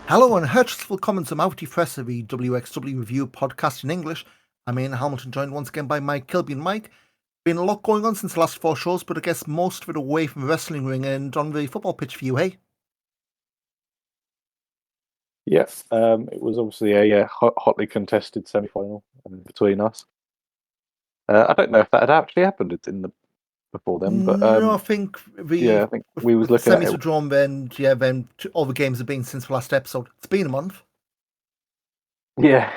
Hello and herzlich willkommen zum Auf die Fresse, the WXW Review podcast in English. I'm Ian Hamilton, joined once again by Mike Kilby. And Mike, been a lot going on since the last 4 shows, but I guess most of it away from the wrestling ring and on the football pitch for you, hey? Yes, it was obviously a hotly contested semi-final between us. I don't know if that had actually happened before then, but No, I think I think we was the looking at semis it. were drawn then, all the games have been since the last episode. It's been a month. Yeah,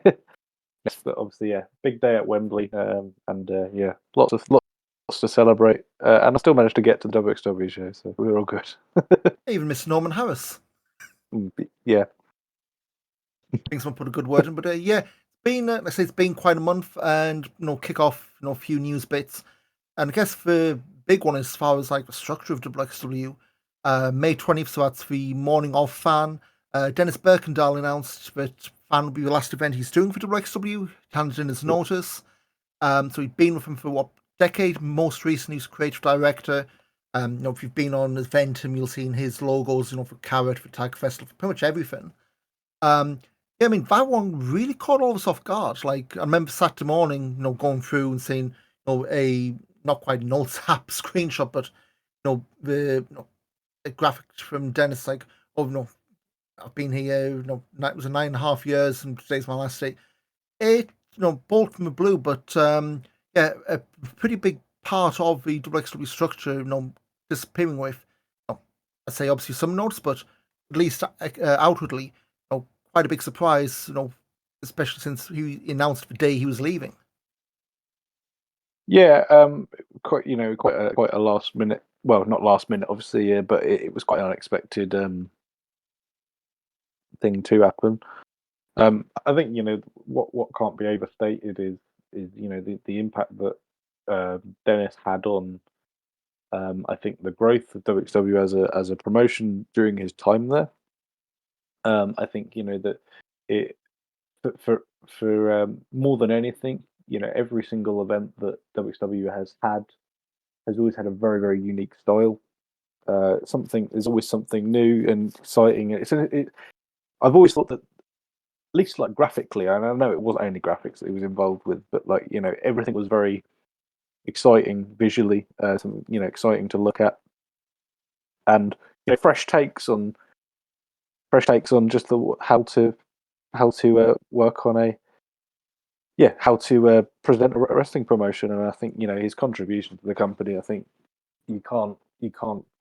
yes, but obviously, big day at Wembley, and lots to celebrate. And I still managed to get to the WXW show, so we were all good. Even Mr. Norman Harris. Yeah. I think someone put a good word in, but it's been, let's say it's been quite a month, and kick off, a few news bits. And I guess the big one as far as like the structure of WXW, May 20th, so that's the morning of Fan. Dennis Birkendahl announced that Fan will be the last event he's doing for WXW, handed in his notice. So he'd been with him for what decade? Most recently, he's creative director. If you've been on Eventum, you'll see his logos, for Carrot, for Tag Festival, for pretty much everything. I mean, that one really caught all of us off guard. Like, I remember Saturday morning, going through and seeing, a not quite an old SAP screenshot, but the graphics from Dennis, like, oh no, I've been here, it was a 9.5 years, and today's my last day. It, bolt from the blue, but a pretty big part of the WXW structure, disappearing with, I'd say obviously some notes, but at least outwardly, quite a big surprise, especially since he announced the day he was leaving. Yeah, quite a last minute. Well, not last minute, obviously, but it was quite an unexpected thing to happen. I think what can't be overstated is the impact that Dennis had on I think the growth of WXW as a promotion during his time there. I think that it for more than anything, every single event that WXW has always had a very, very unique style. There's always something new and exciting. I've always thought that, at least like graphically, and I know it wasn't only graphics that he was involved with, but like everything was very exciting visually, exciting to look at, and fresh takes on just how to work on how to present a wrestling promotion. And I think his contribution to the company, I think you can't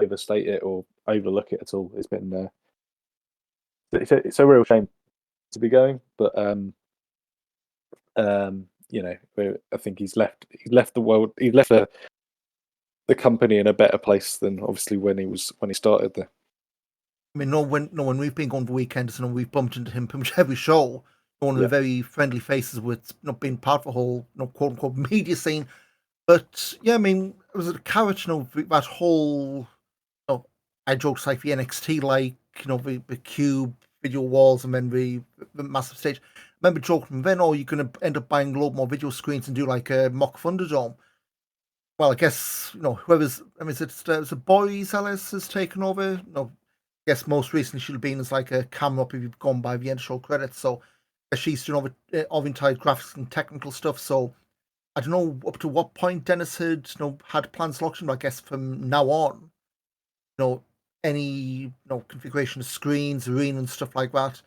overstate it or overlook it at all. It's been it's a real shame to be going, but I think he's left the world, he left the company in a better place than obviously when he started there. I mean, when we've been going for weekends and we've bumped into him pretty much every show, one of the very friendly faces with not being part of the whole quote unquote media scene. But yeah, I mean, it was a Carrot, that whole I joked like the NXT, like the cube video walls and then the massive stage. I remember joking then, oh, you're going to end up buying a lot more video screens and do like a mock Thunderdome. Well, I guess whoever's, I mean, it's a Boris Ellis has taken over. I guess most recently she'll have been as like a camera up if you've gone by the end show credits. So she's doing all the entire graphics and technical stuff. So I don't know up to what point Dennis had had plans locked in, but I guess from now on, any configuration of screens, arena and stuff like that,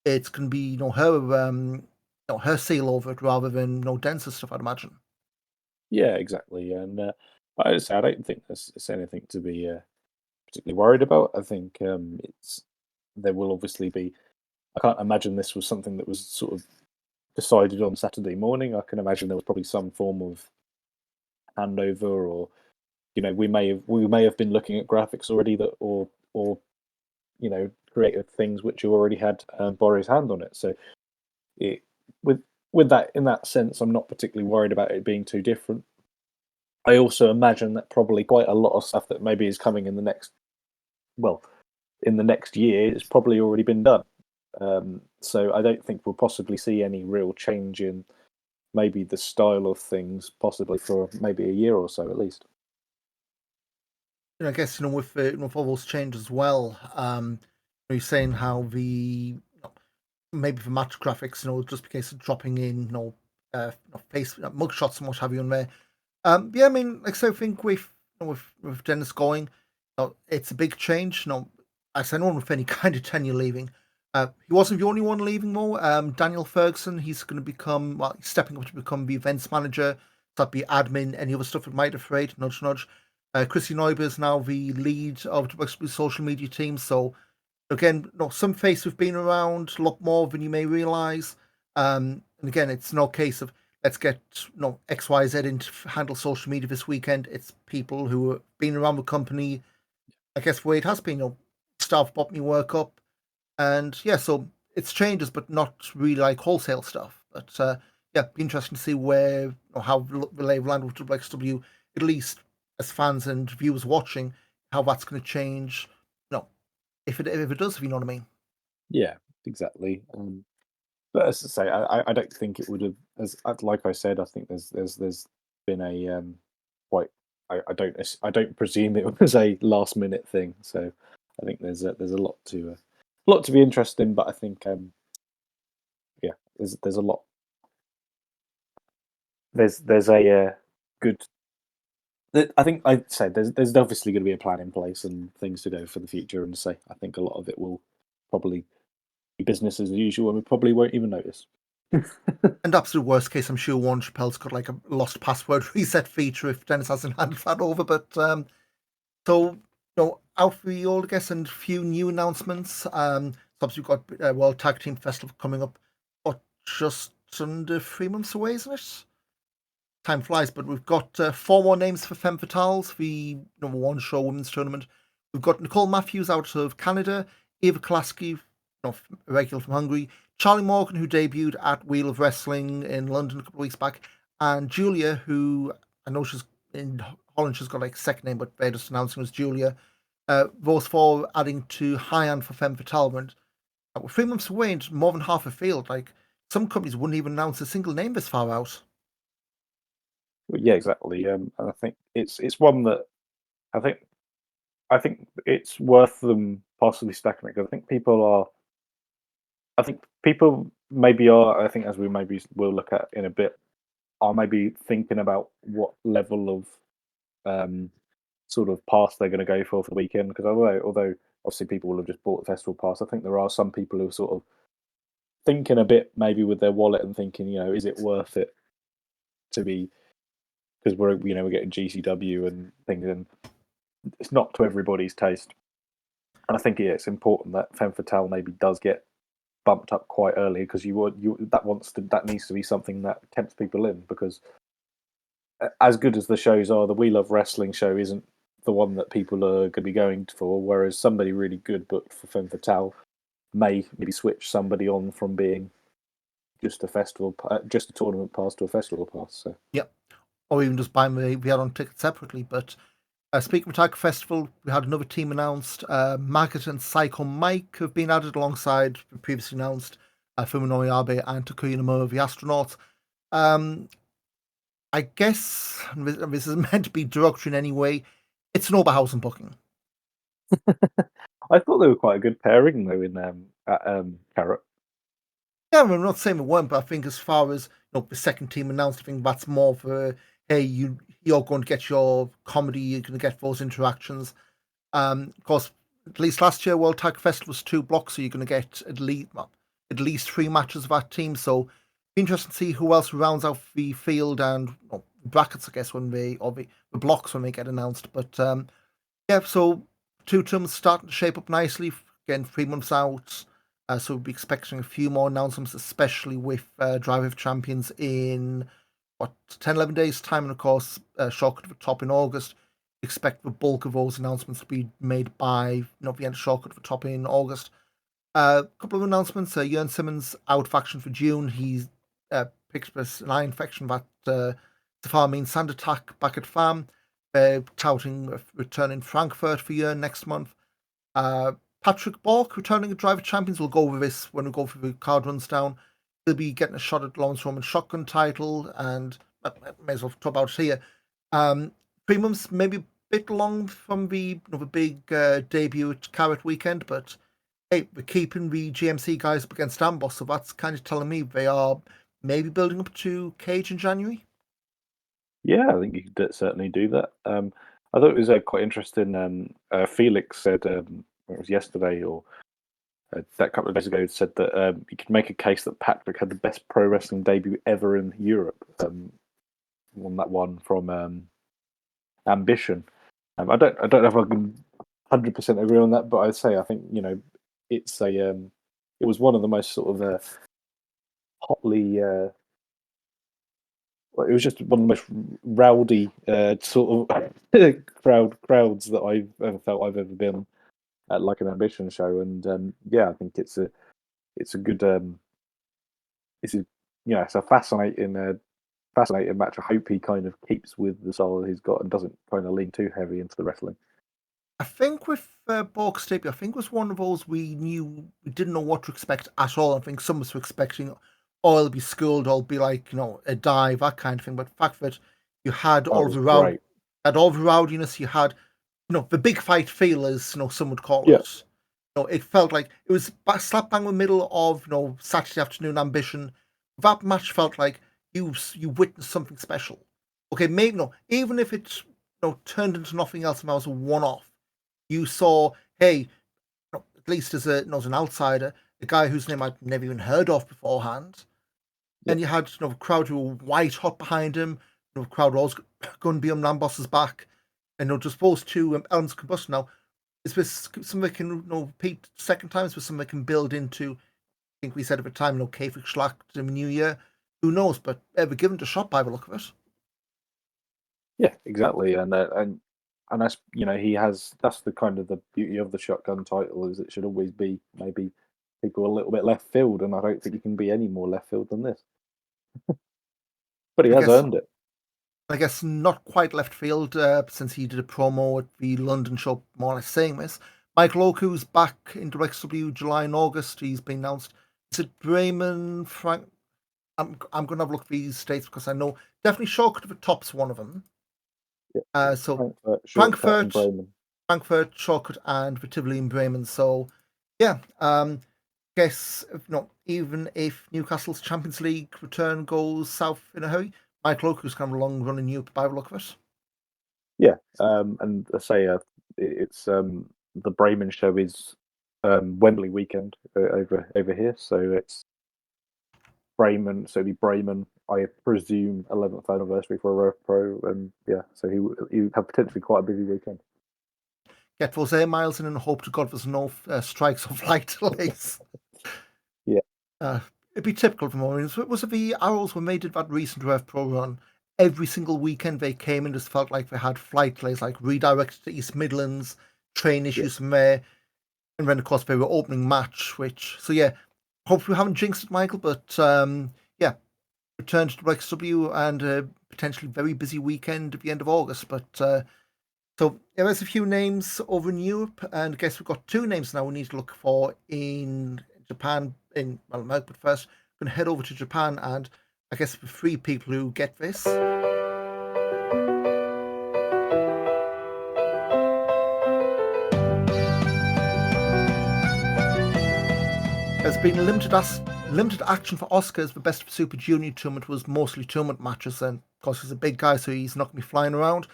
it's gonna be her seal over it rather than Dennis's stuff, I'd imagine. Yeah, exactly. And I don't think it's anything to be particularly worried about. I think there will obviously be. I can't imagine this was something that was sort of decided on Saturday morning. I can imagine there was probably some form of handover, or we may have been looking at graphics already that or creative things which you already had Boris' hand on it. So with that, in that sense, I'm not particularly worried about it being too different. I also imagine that probably quite a lot of stuff that maybe is coming in the next year has probably already been done. So I don't think we'll possibly see any real change in maybe the style of things, possibly for maybe a year or so at least. I guess with all those changes as well. You're saying how maybe for match graphics, just because of dropping in, face mugshots and what have you in there. Yeah, I mean, like so, I think with Dennis going, it's a big change. I say no one with any kind of tenure leaving. He wasn't the only one leaving though. Daniel Ferguson, he's going to become he's stepping up to become the events manager. That'd be admin, any other stuff that might have afraid. Nudge, nudge. Chrissy Neuber is now the lead of the social media team. So again, some faces have been around a lot more than you may realize. And again, it's no case of let's get XYZ in to handle social media this weekend. It's people who have been around the company. I guess where it has been, staff bought me work up, and yeah, so it's changes, but not really like wholesale stuff. But yeah, be interesting to see where or how the lay of land with WXW, at least as fans and viewers watching, how that's going to change. No, if it does, if you know what I mean. Yeah, exactly. But as I say, I don't think it would have. Like I said, I think there's been a quite. I don't presume it was a last minute thing. So I think there's a lot to be interested in. But I think yeah, there's a lot. There's a good. I think I'd say there's obviously going to be a plan in place and things to go for the future. And say I think a lot of it will probably be business as usual, and we probably won't even notice. And absolute worst case, I'm sure Warren Chappelle's got like a lost password reset feature if Dennis hasn't handed that over. But so out for the old, I guess, and a few new announcements. So obviously we've got World Tag Team Festival coming up, what, just under 3 months away, isn't it? Time flies, but we've got four more names for Femme Fatales, the number one show women's tournament. We've got Nicole Matthews out of Canada, Eva Kolaski, regular from Hungary, Charlie Morgan, who debuted at Wheel of Wrestling in London a couple of weeks back, and Julia, who I know she's in Holland, she's got like a second name, but they're just announcing as Julia. Those four adding to High End for Femme Fatale. And we're 3 months away and more than half a field. Like some companies wouldn't even announce a single name this far out. Yeah, exactly. And I think it's one that I think I think it's worth them possibly stacking it because I think people maybe are. I think as we maybe will look at in a bit, are maybe thinking about what level of sort of pass they're going to go for the weekend. Because although obviously people will have just bought the festival pass, I think there are some people who are sort of thinking a bit maybe with their wallet and thinking, is it worth it to be because we're getting GCW and things, and it's not to everybody's taste. And I think it's important that Femme Fatale maybe does get bumped up quite early because that needs to be something that tempts people in because as good as the shows are, the We Love Wrestling show isn't the one that people are going to be going for. Whereas somebody really good booked for Femme Fatale may maybe switch somebody on from being just just a tournament pass to a festival pass. So Yep. Or even just buying the add-on ticket separately. But speaking of Tiger Festival, we had another team announced. Market and Psycho Mike have been added alongside the previously announced Fuminori Abe and Takuya Nomura, the astronaut. Um, I guess this is meant to be derogatory in any way. It's an Oberhausen booking. I thought they were quite a good pairing though in at Carrot. Yeah, I'm not saying it weren't, but I think as far as the second team announced, I think that's more for hey, you're going to get your comedy, you're going to get those interactions. Of course, at least last year World Tag Fest was 2 blocks, so you're going to get at least 3 matches of that team. So be interesting to see who else rounds out the field and brackets, I guess, when the blocks when they get announced. But yeah, so two terms starting to shape up nicely. Again, 3 months out. So we'll be expecting a few more announcements, especially with Drive of Champions in 10, 11 days' time, and of course, Shortcut to the Top in August. Expect the bulk of those announcements to be made by the end of Shortcut to the Top in August. A couple of announcements. Jörn Simmons out of action for June. He's picked up an eye infection that Safar means sand attack back at farm. Touting a return in Frankfurt for Jörn next month. Patrick Bork returning at Driver Champions. We'll go over this when we go through the card runs down. He'll be getting a shot at Lawrence Roman shotgun title, and may as well talk about here. 3 months, maybe bit long from the big debut at Carrot Weekend, but hey, we're keeping the GMC guys up against Amboss, so that's kind of telling me they are maybe building up to Cage in January. Yeah, I think you could certainly do that. I thought it was quite interesting. Felix said, it was yesterday or that couple of days ago, said that you could make a case that Patrick had the best pro wrestling debut ever in Europe. Won that one from Ambition. I don't know if I can 100% agree on that, but I'd say I think it's it was one of the most sort of hotly. Well, it was just one of the most rowdy sort of crowds that I've ever felt I've ever been at like an Ambition show, and yeah, I think it's a good it's a it's a fascinating match. I hope he kind of keeps with the style he's got and doesn't kind of lean too heavy into the wrestling. I think with Borg's debut, I think it was one of those we didn't know what to expect at all. I think some of us were expecting, oh, it'll be schooled, or it'll be like a dive, that kind of thing. But the fact that you had That was great. all the rowdiness, you had the big fight feel, as some would call Yeah, it. It felt like it was slap bang in the middle of Saturday afternoon Ambition. That match felt like you witnessed something special. Okay, maybe even if it turned into nothing else and that was a one off, you saw, hey, at least as as an outsider, a guy whose name I'd never even heard of beforehand, yeah, and you had a crowd who were white hot behind him, a crowd was going to be on Lamboss's back, and just those two elements of combustion. Now, is this something they can repeat second time? Is this something they can build into? I think we said at the time, Kafik Schlacht in the new year. Who knows? But ever given it a shot by the look of it. yeah, exactly. And that's he has that's the kind of the beauty of the shotgun title is it should always be maybe people a little bit left field, and I don't think he can be any more left field than this. But he I has guess earned it. I guess not quite left field since he did a promo at the London show, more or less saying this. Michael Oku's back in WXW July and August. He's been announced. Is it Bremen, Frank? I'm going to have a look at these dates because I know definitely Shortcut the top's one of them. Yeah, So Frankfurt, Shortcut, and Frankfurt, Bremen. Shortcut, and the Tivoli in Bremen. So yeah, guess even if Newcastle's Champions League return goes south in a hurry, Michael Oku's kind of a long running new by the look of it. Yeah, and I say it's the Bremen show is Wembley weekend over here, so it's Bremen. So it'd be Bremen, I presume, 11th anniversary for a Rev Pro, and yeah, so he would have potentially quite a busy weekend. Get those air miles in and hope to God there's no strikes or flight delays. Yeah, It'd be typical of them. I mean, was it the Arrows when they did that recent Rev Pro run? Every single weekend they came and just felt like they had flight delays, like redirected to East Midlands, train yeah, issues from there, and then of course they were opening match. So yeah, hopefully we haven't jinxed it, Michael. But yeah, return to WXW and a potentially very busy weekend at the end of August. But so yeah, there's a few names over in Europe, and I guess we've got two names now we need to look for in Japan. America, but first, we're going to head over to Japan, and I guess for three people who get this. There's been limited action for Oscars. The Best of Super Junior tournament was mostly tournament matches, and of course he's a big guy, so he's not going to be flying around.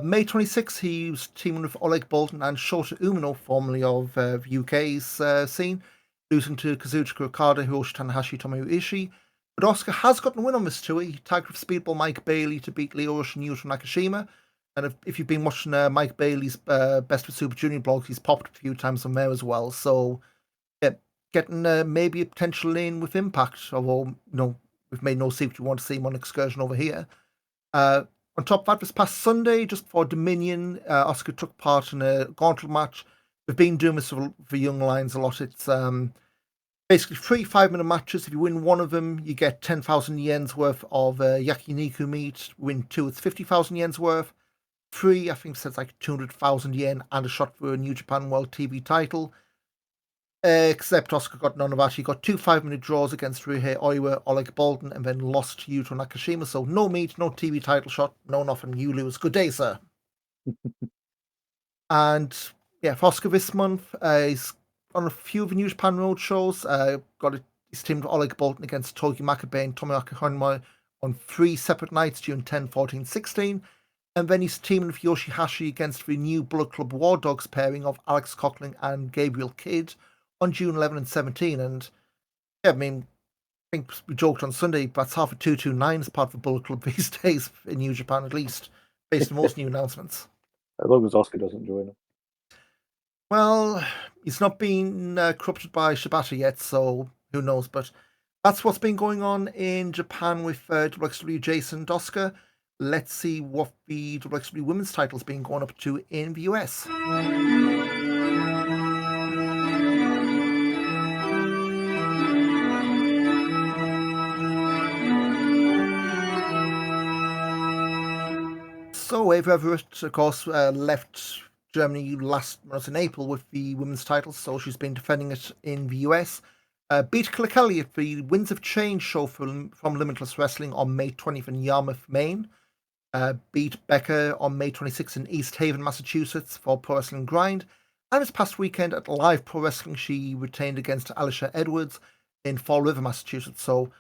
May 26th, he was teaming with Oleg Bolton and Shota Umino, formerly of the UK's scene, losing to Kazuchika Okada, Hiroshi Tanahashi, Tomohiro Ishii. But Oscar has gotten a win on this tour. He tagged with Speedball Mike Bailey to beat Leo Rush and Yuto Nakashima. And if you've been watching Mike Bailey's Best of Super Junior blog, he's popped a few times on there as well. So yeah, getting maybe a potential lane with Impact, although we've made no secret we want to see him on excursion over here. On top of that, this past Sunday, just before Dominion, Oscar took part in a gauntlet match. We've been doing this for Young Lions a lot. It's basically 3 5-minute matches. If you win one of them, you get 10,000 yen's worth of yakiniku meat. Win two, it's 50,000 yen's worth. Three, I think it's like 200,000 yen and a shot for a New Japan World TV title. Except Oscar got none of that. He got 2 5-minute draws against Ryuhei Oiwa, Oleg Bolton, and then lost to Yuto Nakashima. So no meat, no TV title shot, no nothing. You lose. Good day, sir. And yeah, for Oscar this month, he's on a few of the New Japan Road shows. He's teamed with Oleg Bolton against Togi Makabe and Tomoaki Honma on 3 separate nights, June 10, 14, 16. And then he's teaming with Yoshihashi against the new Bullet Club War Dogs pairing of Alex Coughlin and Gabriel Kidd on June 11 and 17. And yeah, I mean, I think we joked on Sunday, that's half a 229 as part of the Bullet Club these days in New Japan, at least, based on most new announcements. As long as Oscar doesn't join him. Well, he's not been corrupted by Shibata yet, so who knows? But that's what's been going on in Japan with WXW Jason Doska. Let's see what the WXW women's title's been going up to in the US. So Ava Everett, of course, left Germany last month in April with the women's title, so she's been defending it in the US. Beat Kelly at the Winds of Change show from Limitless Wrestling on May 20th in Yarmouth, Maine. Beat Becca on May 26th in East Haven, Massachusetts for Pro Wrestling Grind. And this past weekend at Live Pro Wrestling, she retained against Alicia Edwards in Fall River, Massachusetts. So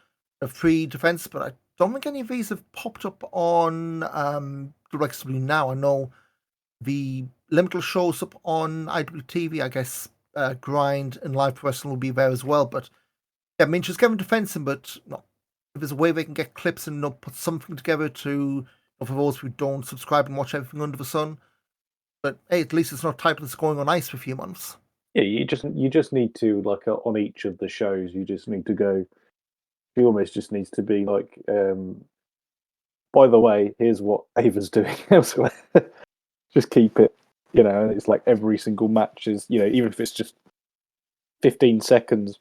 a free defense, but I don't think any of these have popped up on WXW now. I know the Limitless shows up on IWTV. I guess Grind and Live Pro Wrestling will be there as well. But yeah, I mean, she's given defensing, but no, if there's a way they can get clips and put something together to for those who don't subscribe and watch everything under the sun. But hey, at least it's not a title that's going on ice for a few months. Yeah, you just need to like on each of the shows. You just need to go. She almost just needs to be like. By the way, here's what Ava's doing elsewhere. Just keep it, and it's like every single match is, even if it's just 15 seconds,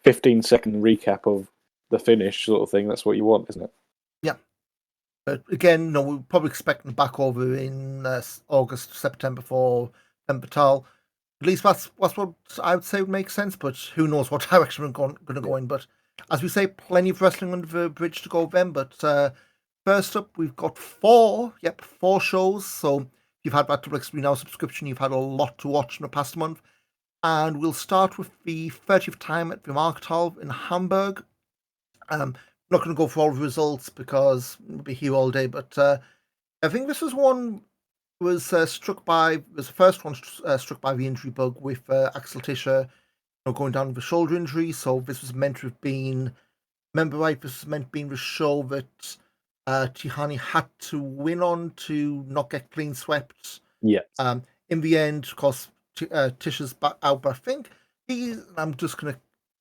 15-second recap of the finish sort of thing. That's what you want, isn't it? Yeah. But again, no, we're probably expecting back over in August, September for Patal. At least that's what I would say would make sense, but who knows what direction we're going to go in. But as we say, plenty of wrestling under the bridge to go then. But first up, we've got four shows. So if you've had that WXW Now subscription, you've had a lot to watch in the past month. And we'll start with the 30th time at the Markthal in Hamburg. I'm not going to go for all the results because we'll be here all day, but I think this was one was struck by was the first one struck by the injury bug with Axel Tischer, going down with a shoulder injury. So this was meant to have been, remember right? This was meant to be the show that Tihani had to win on to not get clean swept. Yeah. In the end, of course, Tischer's back out, but I think I'm just going to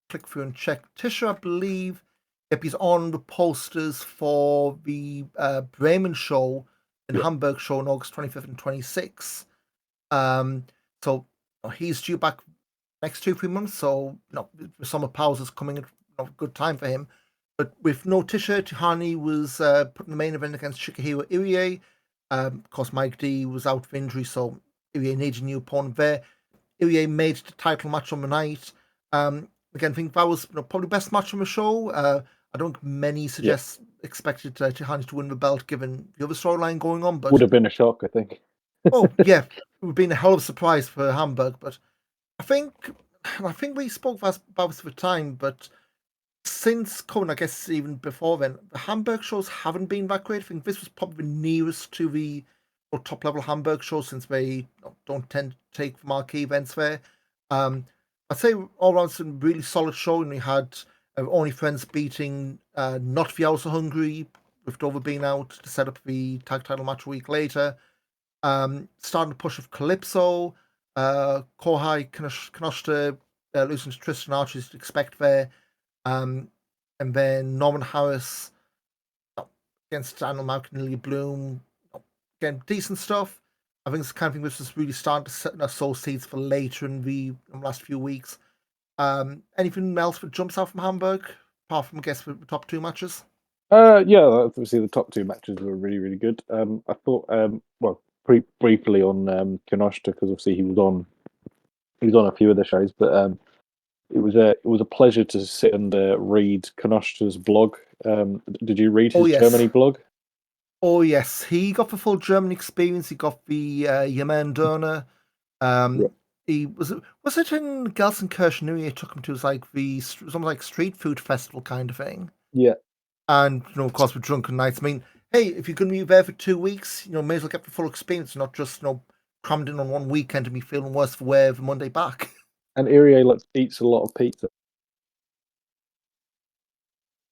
click through and check. Tischer, I believe. Yep, he's on the posters for the Bremen show and Hamburg show on August 25th and 26th. So he's due back next 2-3 months. So the summer pause is coming at a good time for him. But with no Tischer, Tihani was put in the main event against Shikahiro Irie. Of course, Mike D was out of injury, so Irie needed a new opponent there. Irie made the title match on the night. Again, I think that was probably the best match on the show. I don't think many expected Tihani to win the belt given the other storyline going on. But would have been a shock, I think. Oh yeah, it would have been a hell of a surprise for Hamburg. But I think we spoke about this at the time. But since Cohen, I guess even before then, the Hamburg shows haven't been that great. I think this was probably the nearest to the top level Hamburg show since they don't tend to take marquee events there. I'd say all around some really solid show, and we had Only Friends beating Not the Also Hungry with Dover being out to set up the tag title match a week later. Starting the push of Calypso, Kohai Kanoshita losing to Tristan Archer as you'd expect there. And then Norman Harris against Daniel Malkin and Lily Bloom. Again, decent stuff. I think it's the kind of thing which is really starting to sow seeds for later in the last few weeks. Anything else that jumps out from Hamburg, apart from, I guess, the top two matches? Yeah, obviously the top two matches were really, really good. I thought, briefly on Kinoshita, because obviously he was on a few of the shows, but it was a pleasure to sit and read Kinoshita's blog. Did you read his Germany blog? Oh yes, he got the full German experience. He got the Yemen Döner. Yeah, He was it in Gelsenkirchen? He took him to was like something like street food festival kind of thing. yeah. And of course, with drunken nights. I mean, hey, if you're going to be there for 2 weeks, may as well get the full experience, not just crammed in on one weekend and be feeling worse for wear the Monday back. And Irie eats a lot of pizza.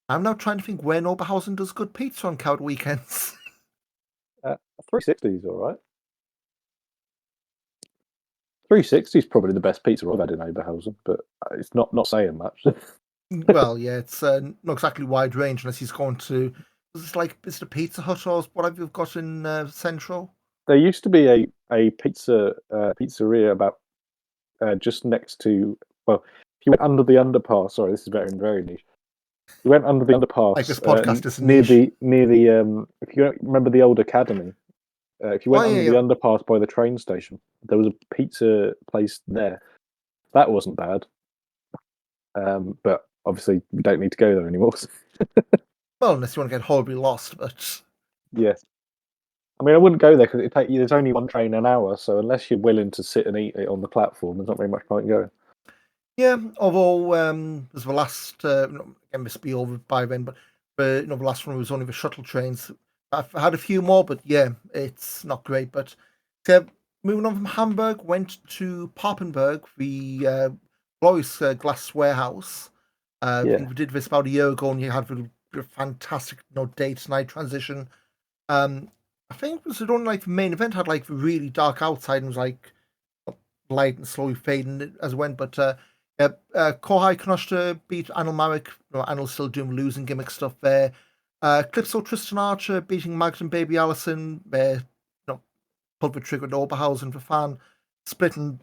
I'm now trying to think where Oberhausen does good pizza on cowed weekends. 360 is all right. 360 is probably the best pizza I've had in Oberhausen, but it's not saying much. Well, yeah, it's not exactly wide range unless he's going to. Is it a Pizza Hut or what have you got in Central? There used to be a pizzeria about just next to, well, if you went under the underpass. Sorry, this is very niche. You went under the Like this underpass podcast is a near niche. the if you remember the old academy. If you Oh went yeah, under the yeah. underpass by the train station, there was a pizza place there. That wasn't bad, but obviously we don't need to go there anymore. Well, unless you want to get horribly lost, but Yes, I mean I wouldn't go there because it take you. There's only one train an hour, so unless you're willing to sit and eat it on the platform, there's not very much point going. yeah. Although there's the last, again, this will be over by then, but the last one was only the shuttle trains. I've had a few more, but yeah, it's not great. But so, moving on from Hamburg, went to Papenburg, the glorious glass warehouse. I think Yeah, we did this about a year ago, and you had a fantastic, day to night transition. I think it was the only like the main event had like really dark outside and was like light and slowly fading as it went. But yeah, Kohai Kanoshita beat Anil Marek. Anil's still doing losing gimmick stuff there. Clipso Tristan Archer beating Magden Baby Allison. Pulled the trigger with Oberhausen for fan. Splitting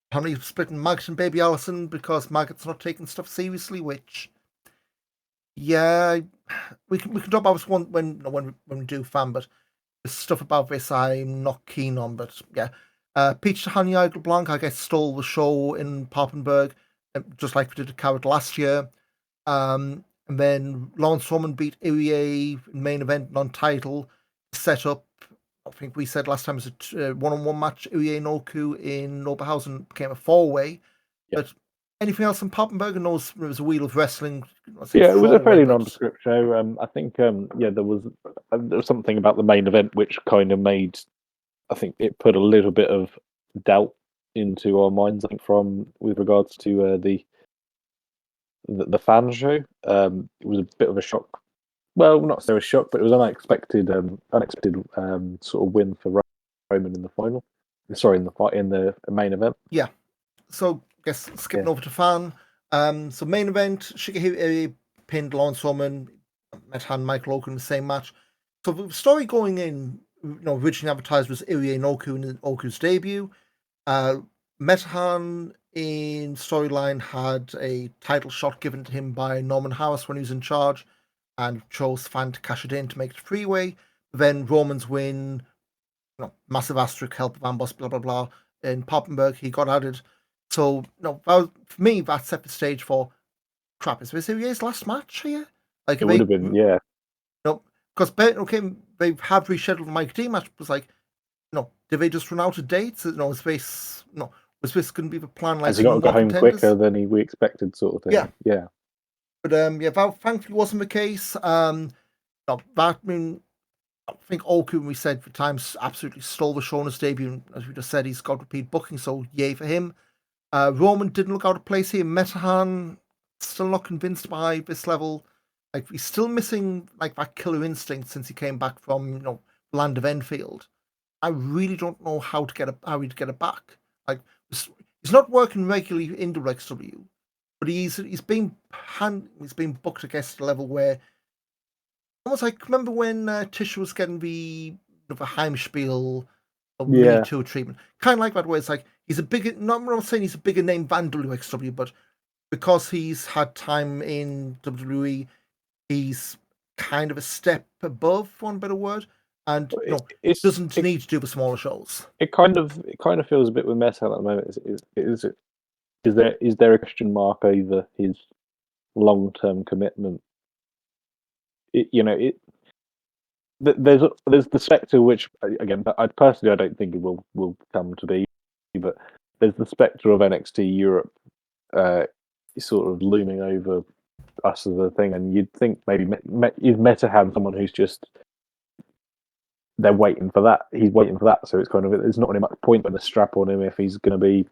apparently splitting Maggot and Baby Allison because Maggot's not taking stuff seriously, which yeah, we can talk about this one when we do fan, but the stuff about this I'm not keen on. But yeah, Peach Honey Blanc I guess stole the show in Papenburg, just like we did at Carrot last year. And then Lawrence Roman beat Irie in main event non-title, set up. I think we said last time it was a one-on-one match. Irie and Oku in Oberhausen became a four-way. yeah, But anything else in Papenburg? And knows there was a wheel of wrestling. I say yeah. It was a throwaway, fairly but nondescript show. I think yeah, there was something about the main event which kind of made, I think it put a little bit of doubt into our minds. I think from with regards to the fan show, it was a bit of a shock. Well, not so a shock, but it was unexpected sort of win for Roman in the final. Sorry, in the fight in the main event. yeah. So I guess skipping Yeah, over to fan. So main event, Shigehiro pinned Lawrence Roman, met Han Michael Oku in the same match. So the story going in, originally advertised was Irie and Oku in Oku's debut. Uh, Metahan in storyline had a title shot given to him by Norman Harris when he was in charge and chose fan to cash it in to make it a freeway. Then Roman's win, massive asterisk help of Amboss, blah blah blah. In Poppenberg, he got added. So for me, that set the stage for crap. Is this Irie's last match here? Like it would have been. Yeah, no, because okay, they have rescheduled the Mike D match. It was like, did they just run out of dates? Is this was this going to be the plan? Like has he some got to go more home contenders? quicker than we expected, sort of Yeah, thing? Yeah, but yeah, that thankfully wasn't the case. No, that I mean, I think Oku, we said for times, absolutely stole the show on his debut. And as we just said, he's got repeat booking, so yay for him. Roman didn't look out of place here. Metahan still not convinced by this level. Like he's still missing like that killer instinct since he came back from land of Enfield. I really don't know how he'd get it back. Like he's not working regularly in WXW, but he's been booked against a level where almost like remember when Tisha was getting the Heimspiel or mini yeah. tour treatment, kind of like that, where it's like he's a bigger. Not I'm not saying he's a bigger name than WXW, but because he's had time in WWE, he's kind of a step above, for one better word, and It, it's doesn't it, need to do the smaller shows. it kind of feels a bit with Meta at the moment. Is there a question mark over his long term commitment? It there's the spectre, which again, I personally don't think it will come to be, but there's the spectre of NXT Europe sort of looming over us as a thing, and you'd think maybe you'd Meta have someone who's just they're waiting for that. He's waiting for that, so it's kind of there's not really much point putting a strap on him if he's going to be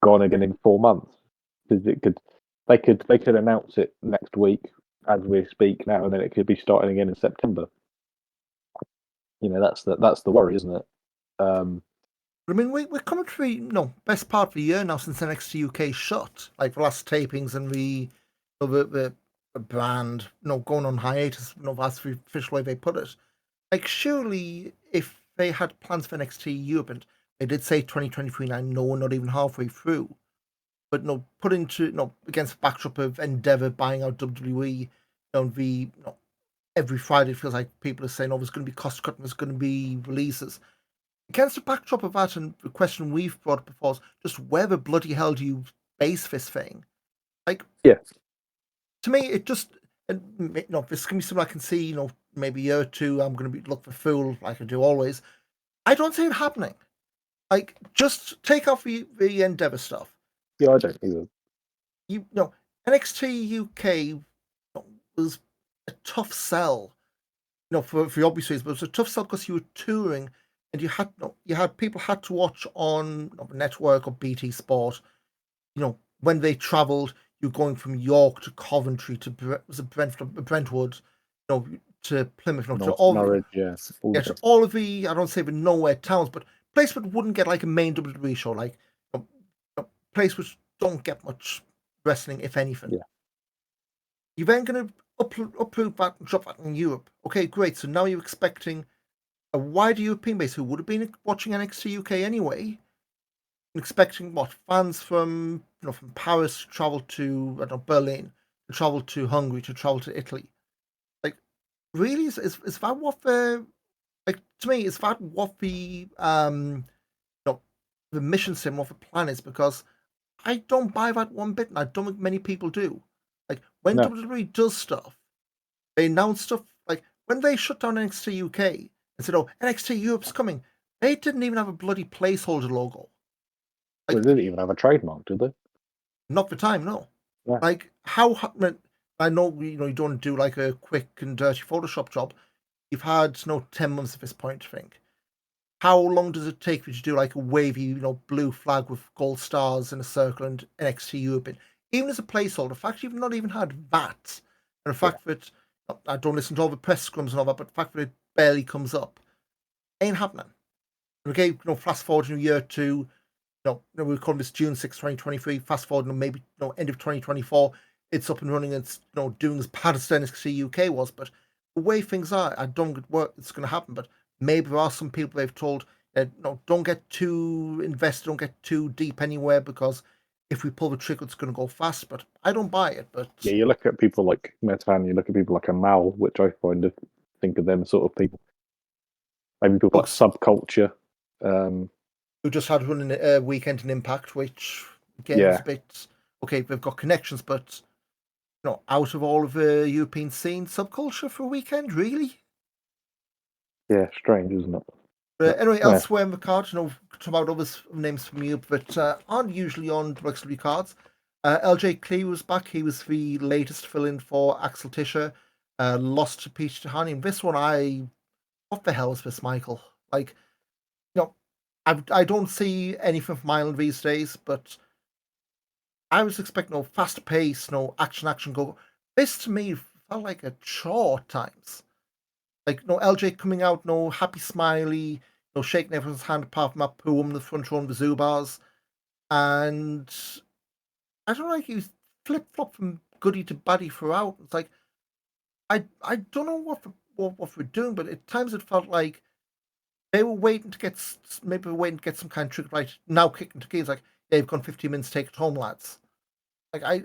gone again in 4 months, because they could announce it next week as we speak now, and then it could be starting again in September. That's the worry, isn't it? I mean, we're coming to the best part of the year now since NXT UK shut. Like the last tapings and the brand going on hiatus. That's the official way they put it. Like surely if they had plans for NXT Europe, and they did say 2023, I know we're not even halfway through, but put into against the backdrop of Endeavour buying out WWE, every Friday it feels like people are saying, there's going to be cost cutting, there's going to be releases. Against the backdrop of that, and the question we've brought up before is just where the bloody hell do you base this thing? Like, yeah, to me, it just, this can be something I can see, maybe a year or two, I'm going to be look for fool like I do always. I don't see it happening. Like, just take off the Endeavour stuff. Yeah, I don't either. NXT UK was a tough sell, for obvious reasons, but it was a tough sell because you were touring and you had people had to watch on the network or BT Sport. When they travelled, you're going from York to Coventry to Brentwood, to Plymouth, to all Norwich, yes, to all of the I don't say the nowhere towns, but place that wouldn't get like a main WWE show, like place which don't get much wrestling, if anything. Yeah. You're then going to uproot that and drop that in Europe. Okay, great. So now you're expecting a wider European base who would have been watching NXT UK anyway, expecting fans from from Paris to travel to Berlin, to travel to Hungary, to travel to Italy. Like, really, is that what the to me is that what the the mission sim, what the plan is? Because I don't buy that one bit, and I don't think many people do. Like when WWE does stuff, they announce stuff like when they shut down NXT UK and said, "Oh, NXT Europe's coming." They didn't even have a bloody placeholder logo. Like, they didn't even have a trademark, did they? Not for time, no. Yeah. Like how I know you don't do like a quick and dirty Photoshop job. You've had 10 months at this point, I think. How long does it take for you to do like a wavy, blue flag with gold stars in a circle and NXT Europe? Even as a placeholder, the fact you've not even had that, and the fact that I don't listen to all the press scrums and all that, but the fact that it barely comes up ain't happening. Okay, fast forward in a year to, we're calling this June 6, 2023. Fast forward, maybe end of 2024, it's up and running. It's doing as bad as NXT UK was, but the way things are, I don't think it's going to happen. But maybe there are some people they've told, don't get too invested, don't get too deep anywhere, because if we pull the trigger, it's going to go fast. But I don't buy it. But yeah, you look at people like Metan, you look at people like a Mal, which I think of them sort of people. Maybe people like Subculture. Who just had running a weekend in Impact, which again is a bit okay. They've got connections, but out of all of the European scene, Subculture for a weekend, really? Yeah, strange, isn't it? But anyway, elsewhere in the card, talk about other names from Europe that aren't usually on WXW cards. LJ Klee was back. He was the latest fill-in for Axel Tischer. Lost to Peter Tahani. And this one, what the hell is this, Michael? Like, I don't see anything from Ireland these days, but I was expecting fast pace, action, go. This to me felt like a chore at times. Like LJ coming out, happy smiley, shaking everyone's hand apart from that poor woman in the front row of the Zubars. And I don't know, like he was flip flop from goody to baddie throughout. It's like I don't know what we're doing, but at times it felt like they were waiting to get some kind of trick right now. Kicking to keys like, yeah, you've gone 15 minutes, take it home, lads. Like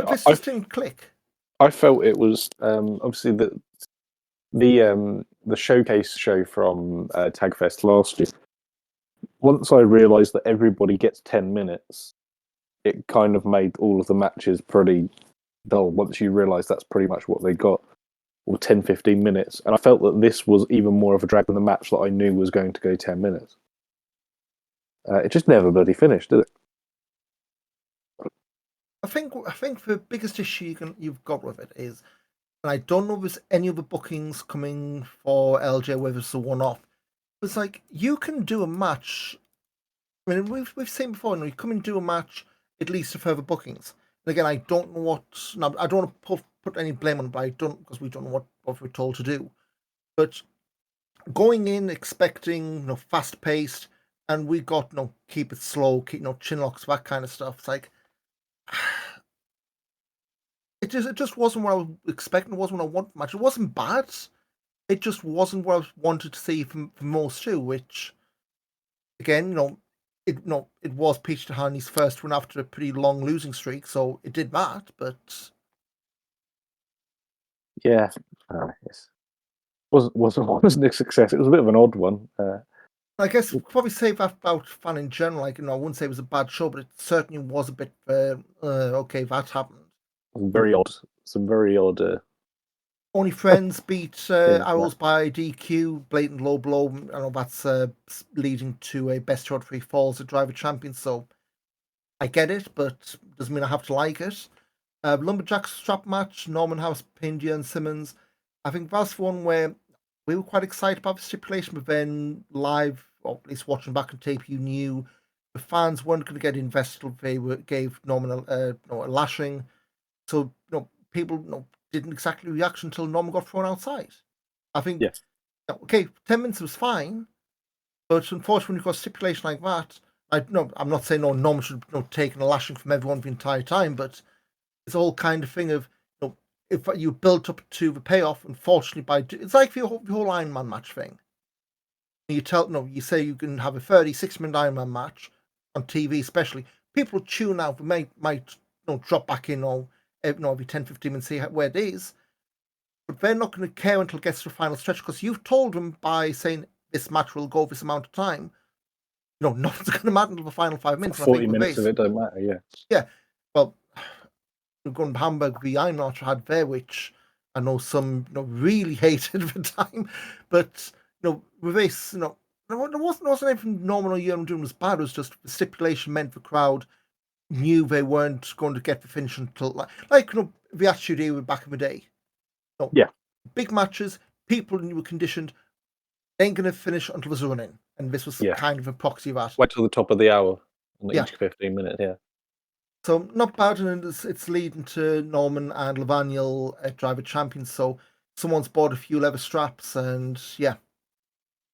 this just didn't click. I felt it was obviously the showcase show from Tagfest last year. Once I realised that everybody gets 10 minutes, it kind of made all of the matches pretty dull. Once you realise that's pretty much what they got. or 10, 15 minutes. And I felt that this was even more of a drag than the match that I knew was going to go 10 minutes. It just never bloody finished, did it? I think the biggest issue you've got with it is, and I don't know if there's any other bookings coming for LJ, whether it's a one-off. It's like you can do a match. I mean, we've seen before. You come and do a match, it leads to further bookings. And again, I don't know what. No, I don't want to put any blame on it, but I don't, because we don't know what we're told to do. But going in expecting fast paced, and we got keep it slow, keep chin locks, that kind of stuff. It's like it just wasn't what I was expecting. It wasn't what I wanted much. It wasn't bad. It just wasn't what I wanted to see from most too. Which again, it was Peach Tahani's first win after a pretty long losing streak, so it did that. But yeah, yes. Wasn't a success. It was a bit of an odd one. I guess probably say that about Fan in general. Like, I wouldn't say it was a bad show, but it certainly was a bit. Okay, that happened. Very odd. Some very odd. Only Friends beat Arrows that. by DQ, blatant low blow. I know that's leading to a best shot 3 falls at Driver Champion, so I get it, but doesn't mean I have to like it. Lumberjack strap match, Norman House, Pindia, and Simmons. I think that's one where we were quite excited about the stipulation, but then live, or at least watching back on tape, you knew the fans weren't going to get invested. They gave Norman a lashing, so people didn't exactly react until Norman got thrown outside. I think, yes. Okay, 10 minutes was fine, but unfortunately, when you've got a stipulation like that, I'm not saying Norman should have taken a lashing from everyone the entire time, but it's all kind of thing of if you built up to the payoff, unfortunately, it's like the whole Iron Man match thing. You say you can have a 36-minute Iron Man match on TV, especially people tune out, might drop back in every 10, 15 minutes, see where it is, but they're not going to care until it gets to the final stretch because you've told them by saying this match will go this amount of time. Nothing's going to matter until the final 5 minutes. 40 minutes of it don't matter. Yeah. Yeah. Well, going Hamburg v Iron Archer had there, which I know some really hated at the time, but with this, there wasn't anything Norman or Ewan doing was bad. It was just the stipulation meant the crowd knew they weren't going to get the finish until the Attitude Era back in the day. Yeah. Big matches, people were conditioned, ain't going to finish until there's a run in, and this was kind of a proxy of that. Wait till the top of the hour on each 15 minutes. Yeah. So not bad, and it's leading to Norman and Levaniel at Driver Champions. So someone's bought a few leather straps, and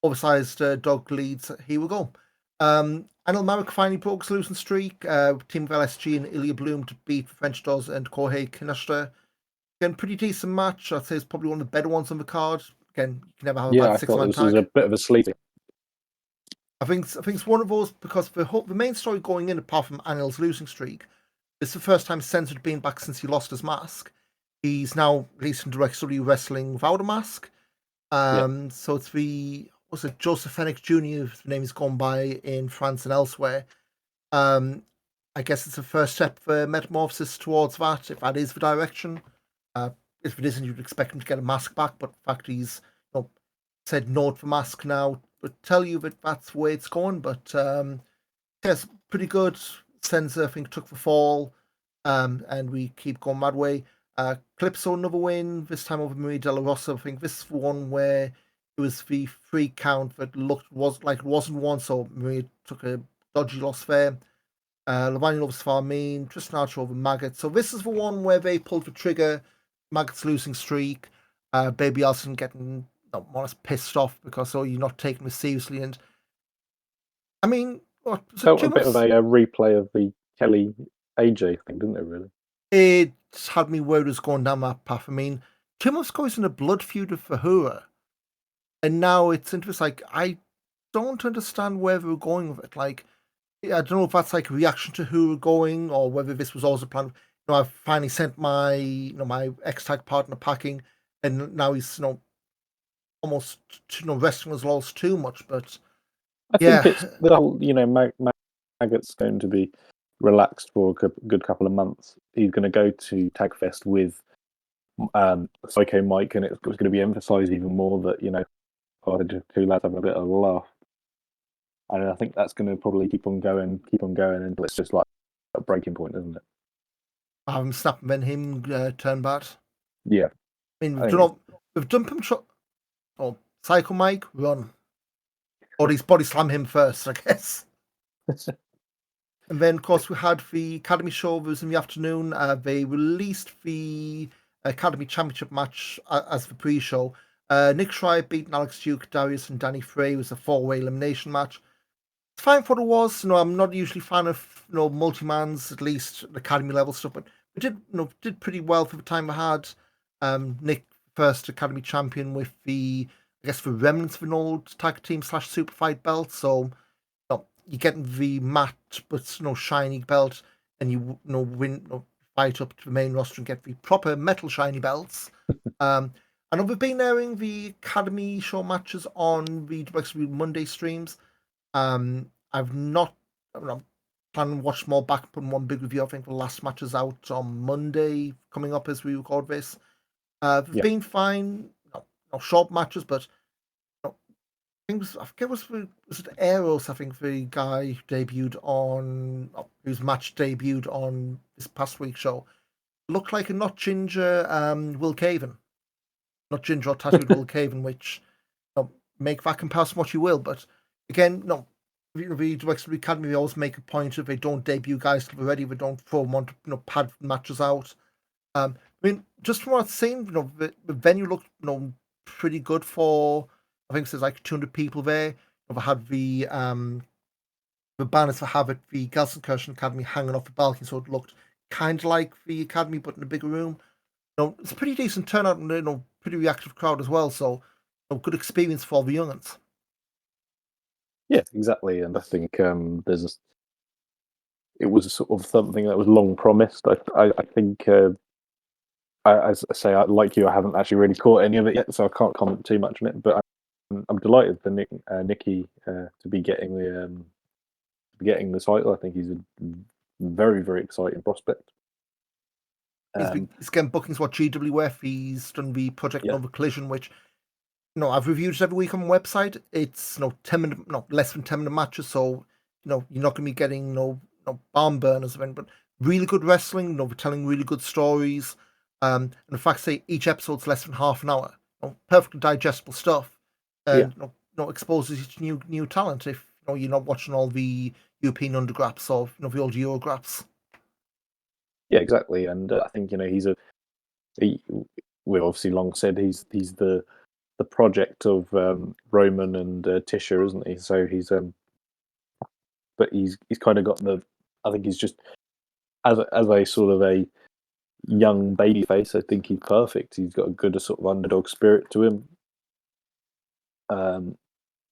oversized dog leads. Here we go. Anil Marek finally broke his losing streak. Team of LSG and Ilya Bloom to beat French Doors and Kohei Kinashita. Again, pretty decent match. I'd say it's probably one of the better ones on the card. Again, you can never have a bad 6-man tag. This was a bit of a sleepy. I think it's one of those because the main story going in, apart from Anil's losing streak, it's the first time Senza had been back since he lost his mask. He's now released in direct wrestling without a mask. So it's Joseph Fenech Jr., the name he's gone by in France and elsewhere. I guess it's the first step for metamorphosis towards that, if that is the direction. If it isn't, you'd expect him to get a mask back, but the fact he's said no to mask now would tell you that that's the way it's going. But yes, pretty good. Senza, I think, took the fall, and we keep going that way. Calypso, another win, this time over Marie De La Rosa. I think this is the one where it was the 3 count that was like it wasn't one, so Marie took a dodgy loss there. Levine loves Farmine, Tristan Archer over Maggot. So this is the one where they pulled the trigger. Maggot's losing streak. Baby Allison getting more or less pissed off because you're not taking this seriously. And I mean, felt a bit of a replay of the Kelly AJ thing, didn't it? Really, it had me worried it was going down that path. I mean, 2 months ago he's in a blood feud with Fahura, and now it's interesting. Like, I don't understand where we're going with it. Like, I don't know if that's like a reaction to who we're going, or whether this was also planned. I've finally sent my my ex-tag partner packing, and now he's almost resting his laurels too much. But I think it's the whole Maggot's going to be relaxed for a good couple of months. He's going to go to Tagfest with Psycho Mike, and it was going to be emphasised even more that they're just two lads having a bit of a laugh. And I think that's going to probably keep on going until it's just like a breaking point, isn't it? Have him snap and then him turn bad. Yeah, I mean, I think we've done him or Psycho Mike run, or at least body slam him first, I guess. And then, of course, we had the Academy show. It was in the afternoon. They released the Academy Championship match as the pre-show. Nick Schreier beating Alex Duke, Darius, and Danny Frey. It was a four-way elimination match. It's fine for what it was. I'm not usually a fan of multi-mans, at least the Academy level stuff, but we did pretty well for the time we had. Nick, first Academy champion with I guess the remnants of an old tag team / super fight belt. So you get the matte but shiny belt, and you win fight up to the main roster and get the proper metal shiny belts. I know we've been airing the Academy show matches on the WXW Monday streams. I've not. I'm planning to watch more back and put one big review. I think the last match is out on Monday, coming up as we record this. They've been fine. No short matches, but I forget was it Eros? I think the guy debuted on whose match debuted on this past week's show. Looked like a not ginger Will Caven, not ginger or tattooed Will Caven, which make that comparison what you will, but again, the WXW Academy they always make a point of they don't debut guys till they're ready. They don't throw them on pad matches out. I mean, just from what I've seen, the venue looked pretty good for. I think there's like 200 people there. They had the banners for Havok, the Gelsenkirchen Academy hanging off the balcony, so it looked kind of like the Academy but in a bigger room. It's a pretty decent turnout and pretty reactive crowd as well. So good experience for all the young'uns. yeah, exactly. And I think it was sort of something that was long promised. I think. As I say, like you, I haven't actually really caught any of it yet, so I can't comment too much on it. But I'm delighted for Nikki to be getting the title. I think he's a very, very exciting prospect. He's getting bookings what GWF. He's done the Project Nova Collision, which I've reviewed it every week on my website. It's 10-minute, less than 10-minute matches, so you're not going to be getting no barn burners, but really good wrestling. They're telling really good stories. And in fact, say each episode's less than half an hour. Perfectly digestible stuff, and exposes you to new talent. If you're not watching all the European undergraps or the old Eurograps. Yeah, exactly. And I think we've obviously long said he's the project of Roman and Tisha, isn't he? So but he's kind of got I think he's just as a sort of a young baby face. I think he's perfect. He's got a good sort of underdog spirit to him.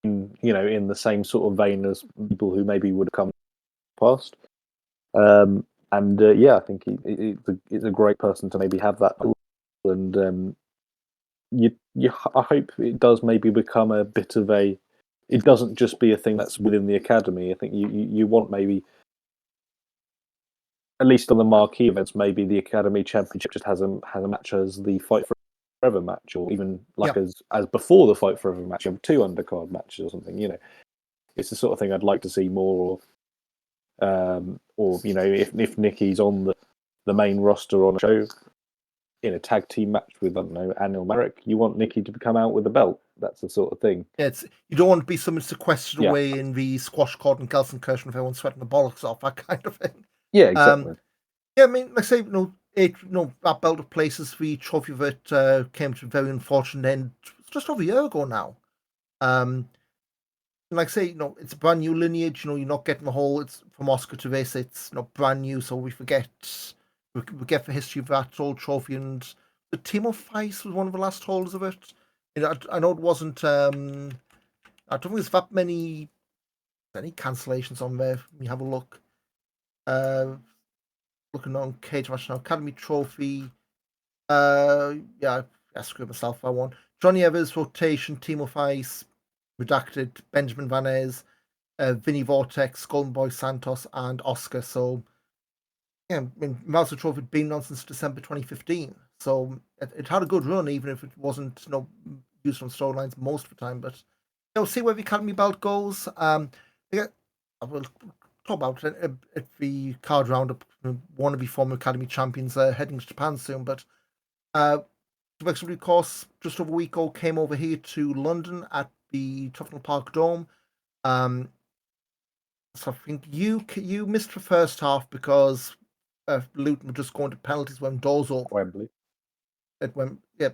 In the same sort of vein as people who maybe would have come past. I think he's a great person to maybe have that. And I hope it does maybe become a bit of a. It doesn't just be a thing that's within the academy. I think you want maybe, at least on the marquee events, maybe the Academy Championship just has a match as the Fight Forever match, or even as before the Fight Forever match, you have 2 undercard matches or something. It's the sort of thing I'd like to see more of. Or if Nikki's on the main roster on a show in a tag team match with, I don't know, Anil Marek, you want Nikki to come out with a belt. That's the sort of thing. Yeah, you don't want to be someone sequestered away in the squash court in Gelsenkirchen if everyone's sweating the bollocks off, that kind of thing. Yeah, exactly. I mean, like I say, that belt of places, the trophy of it came to a very unfortunate end just over a year ago now. Like I say, it's a brand new lineage. You're not getting the whole. It's from Oscar to this. It's not brand new, so we forget the history of that old trophy. And the Timo Feist was one of the last holders of it. I know it wasn't. I don't think there's that many cancellations on there. Let me have a look. Looking on Cage Match now, Academy Trophy. I screwed myself by one. Johnny Evers, Rotation, Timo Feist, Redacted, Benjamin Van Ez, Vinny Vortex, Golden Boy Santos, and Oscar. So, Meltzer Trophy had been on since December 2015. So it had a good run, even if it wasn't used on storylines most of the time. But see where the Academy belt goes. Yeah, I will talk about it at the card roundup. One of the former Academy champions heading to Japan soon. But of course, just over a week ago, came over here to London at the Tufnell Park Dome. So I think you missed the first half because Luton were just going to penalties when doors open. Wembley. It went, yeah.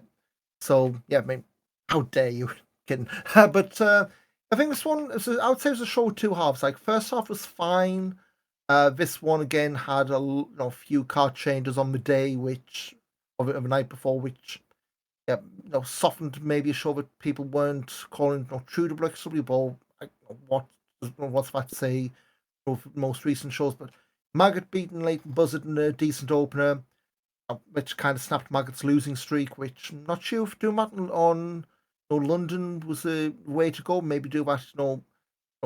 So yeah, I mean, how dare you? Kidding. But I think this one, I would say, it was a show of two halves. Like first half was fine. This one again had a few card changes on the day, which of the night before, which yeah, softened maybe a show that people weren't calling true to WXW. But what's that to say for most recent shows? But Maggot beating Leighton Buzzard in a decent opener, which kind of snapped Maggot's losing streak. Which I'm not sure if doing that on London was the way to go. Maybe do that,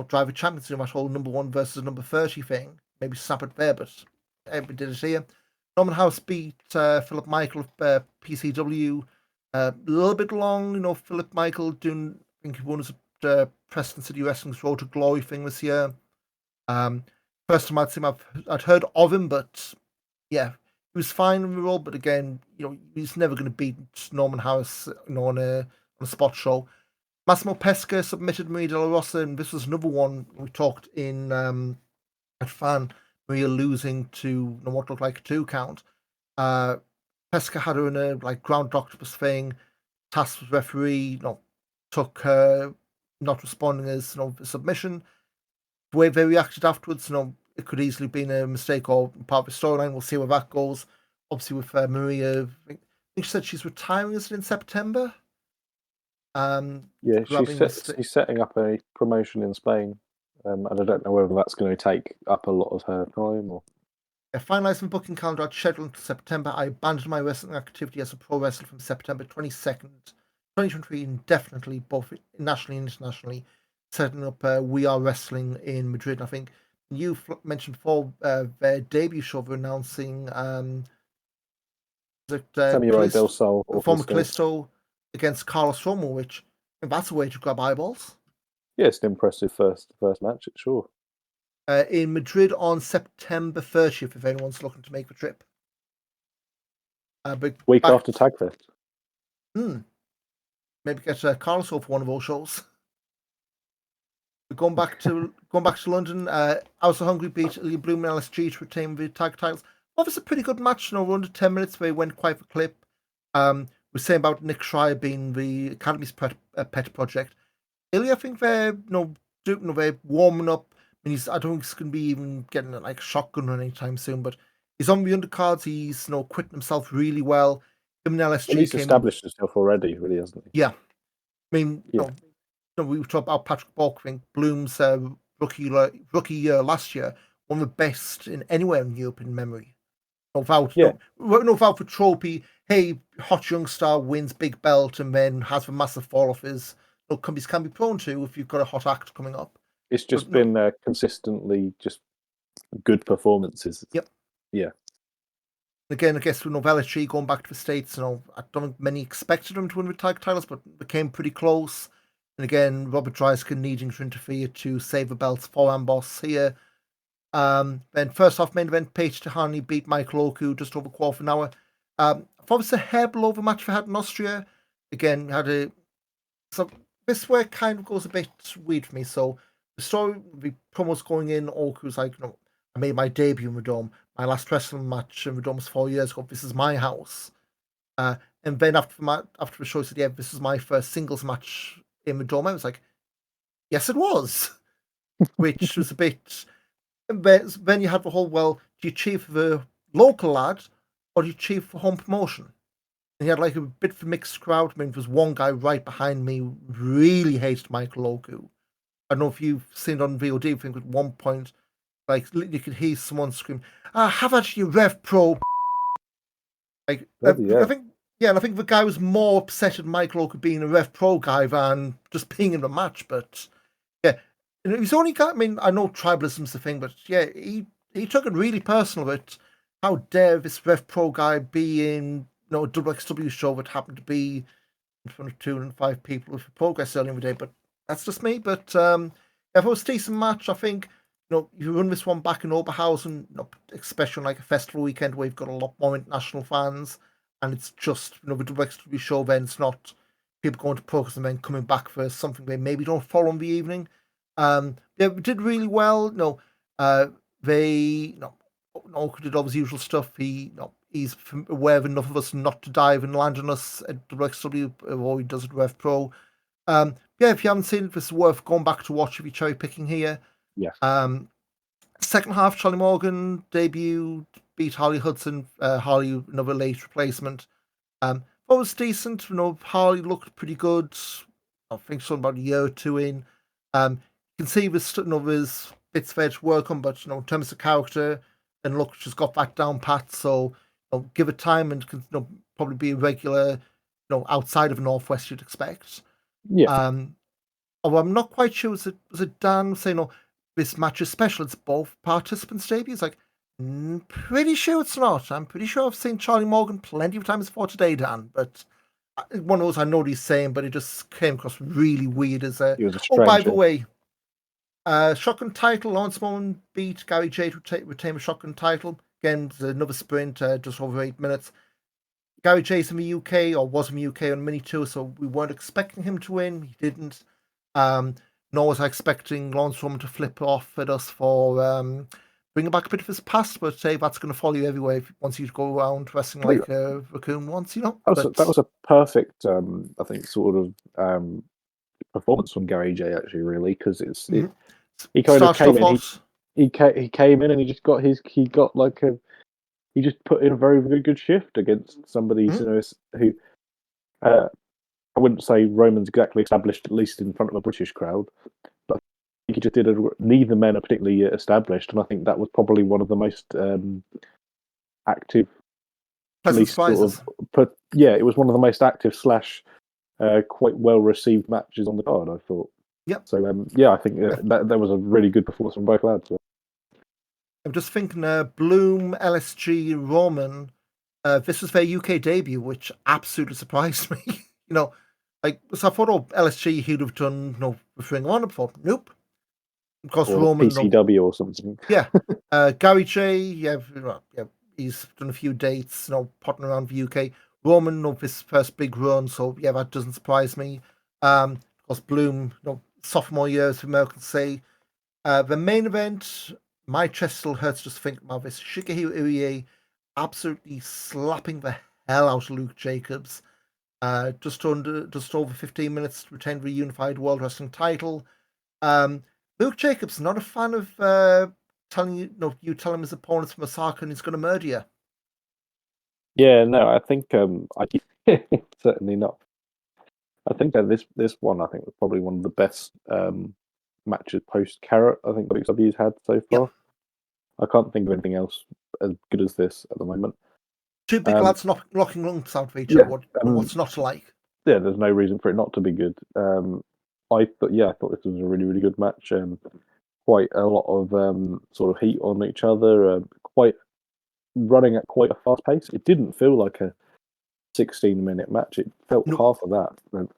Driver Championship, that whole number 1 versus number 30 thing. Maybe snap it there, but we did it here. Norman House beat Philip Michael of PCW. A little bit long, Philip Michael doing, I think he won his Preston City Wrestling's Road to Glory thing this year. First time I'd seen him, I'd heard of him, but yeah, he was fine in the role. But again, he's never going to beat Norman Harris, on a spot show. Massimo Pesca submitted Maria De La Rosa, and this was another one we talked in at Fan. Maria losing to what looked like a 2 count. Pesca had her in a ground octopus thing. Task was referee, took her not responding as a submission. The way they reacted afterwards, it could easily have been a mistake or part of the storyline. We'll see where that goes. Obviously, with Maria, I think she said she's retiring, is it in September? Yeah, she's setting up a promotion in Spain, and I don't know whether that's going to take up a lot of her time or. Finalising booking calendar scheduled until September. I abandoned my wrestling activity as a pro wrestler from September 22nd, 2023, indefinitely, both nationally and internationally, setting up We Are Wrestling in Madrid. I think you mentioned before their debut show, they're announcing Samurai Del Sol or former Callisto against Carlos Romo, which that's a way to grab eyeballs. Yeah, it's an impressive first match, sure. In Madrid on September 30th, if anyone's looking to make the trip. Week after Tagfest. Maybe get Carlos for one of those shows. But going back to London, House of Hungry beat Ilya Bloom and LSG to retain the tag titles. Obviously, a pretty good match. Under 10 minutes, where he went quite for clip. We're saying about Nick Schreier being the Academy's pet project. Ilya, I think they're they're warming up. I mean, I don't think he's going to be even getting a shotgun run anytime soon, but he's on the undercards. He's quitting himself really well. Him and LSG he's established himself already, really, hasn't he? Yeah. I mean, we were talking about Patrick Bork. I think Bloom's rookie year last year, one of the best in anywhere in Europe in memory. Without for trophy, hey, hot young star wins big belt and then has a massive fall off his companies can be prone to if you've got a hot act coming up. It's just been consistently just good performances. Yep. Yeah. Again, I guess with LSG going back to the States, I don't think many expected him to win the tag titles, but became pretty close. And again, Robert Dreiskin needing to interfere to save the belts for Amboss here. Then first off, main event, Paige Tahani beat Michael Oku just over quarter of an hour. I thought it was a hair below the match we had in Austria. Again, so this where it kind of goes a bit weird for me. So the story, the promos going in, Oku's like, I made my debut in the Dome. My last wrestling match in the Dome was 4 years ago. This is my house. And then after the show, he said, yeah, this is my first singles match in the Dome. I was like, yes, it was. Which was a bit. And then you had the whole, well, do you cheer for the local lad or do you cheer for home promotion? And he had a bit of a mixed crowd. I mean, there was one guy right behind me who really hated Michael Oku. I don't know if you've seen it on VOD. I think at one point, you could hear someone scream, have at you, Rev Pro. I think, and I think the guy was more upset at Michael Oku being a Rev Pro guy than just being in the match. But yeah, he's only got. I mean, I know tribalism's the thing, but yeah, he took it really personal. But how dare this Rev Pro guy be in WXW show that happened to be in front of 205 people with progress earlier in the day, but that's just me. But if it was a decent match, I think you run this one back in Oberhausen, especially on like a festival weekend where you've got a lot more international fans, and it's just the WXW show. Then it's not people going to progress and then coming back for something they maybe don't follow in the evening. Yeah, we did really well. They did all his usual stuff. He's aware of enough of us not to dive and land on us at WXW, or he does it Rev Pro. Yeah, if you haven't seen it, it's worth going back to watch if you're cherry picking here. Yes. Second half, Charlie Morgan debuted, beat Harley Hudson. Harley, another late replacement. That was decent. Harley looked pretty good. I think something about a year or two in. You can see there's bits of edge work on, but in terms of character and look, she's got that down pat. So give it time and can probably be a regular, outside of Northwest you'd expect. Yeah. Although I'm not quite sure, was it Dan saying, this match is special, it's both participants' debuts? Like, pretty sure it's not. I'm pretty sure I've seen Charlie Morgan plenty of times before today, Dan, but one of those I know what he's saying, but it just came across really weird as a. He was a Oh, by the stranger. way, shotgun title, Lawrence Morgan beat Gary J to retain the shotgun title. Again, another sprint, just over 8 minutes. Gary J's in the UK, or was in the UK on Mini Tour, so we weren't expecting him to win. He didn't. Nor was I expecting Lawrence Roman to flip off at us for bringing back a bit of his past, but say that's going to follow you everywhere once you go around wrestling like a raccoon once, That was a perfect, I think, sort of performance from Gary J. Actually, really, because he kind of came in. He came in and he just got he just put in a very good shift against somebody who I wouldn't say Roman's exactly established, at least in front of a British crowd, but I think he just did neither men are particularly established, and I think that was probably one of the most active, pleasant surprises. It was one of the most active / quite well received matches on the card, I thought. Yep. So I think that was a really good performance from both lads. I'm just thinking, Bloom, LSG, Roman. This was their UK debut, which absolutely surprised me. So I thought, LSG he'd have done, Ring on. I thought, nope. Of course, or Roman, PCW or something. Yeah, Gary J. He's done a few dates, potting around the UK. Roman, his first big run, so that doesn't surprise me. Of course, Bloom, sophomore year, as Americans say. The main event, my chest still hurts just thinking about this. Shigehiro Irie absolutely slapping the hell out of Luke Jacobs. Just over 15 minutes to retain the unified World Wrestling title. Luke Jacobs not a fan of telling tell him his opponent's from Osaka and he's going to murder you. Yeah, no, I think certainly not. I think that this one I think was probably one of the best matches post Carrot I think WWE's had so far. Yep. I can't think of anything else as good as this at the moment. Two big lads locking lungs out of each other. What's not like? Yeah, there's no reason for it not to be good. I thought this was a really good match. Quite a lot of sort of heat on each other. Quite running at quite a fast pace. It didn't feel like a 16-minute match. It felt half of that. But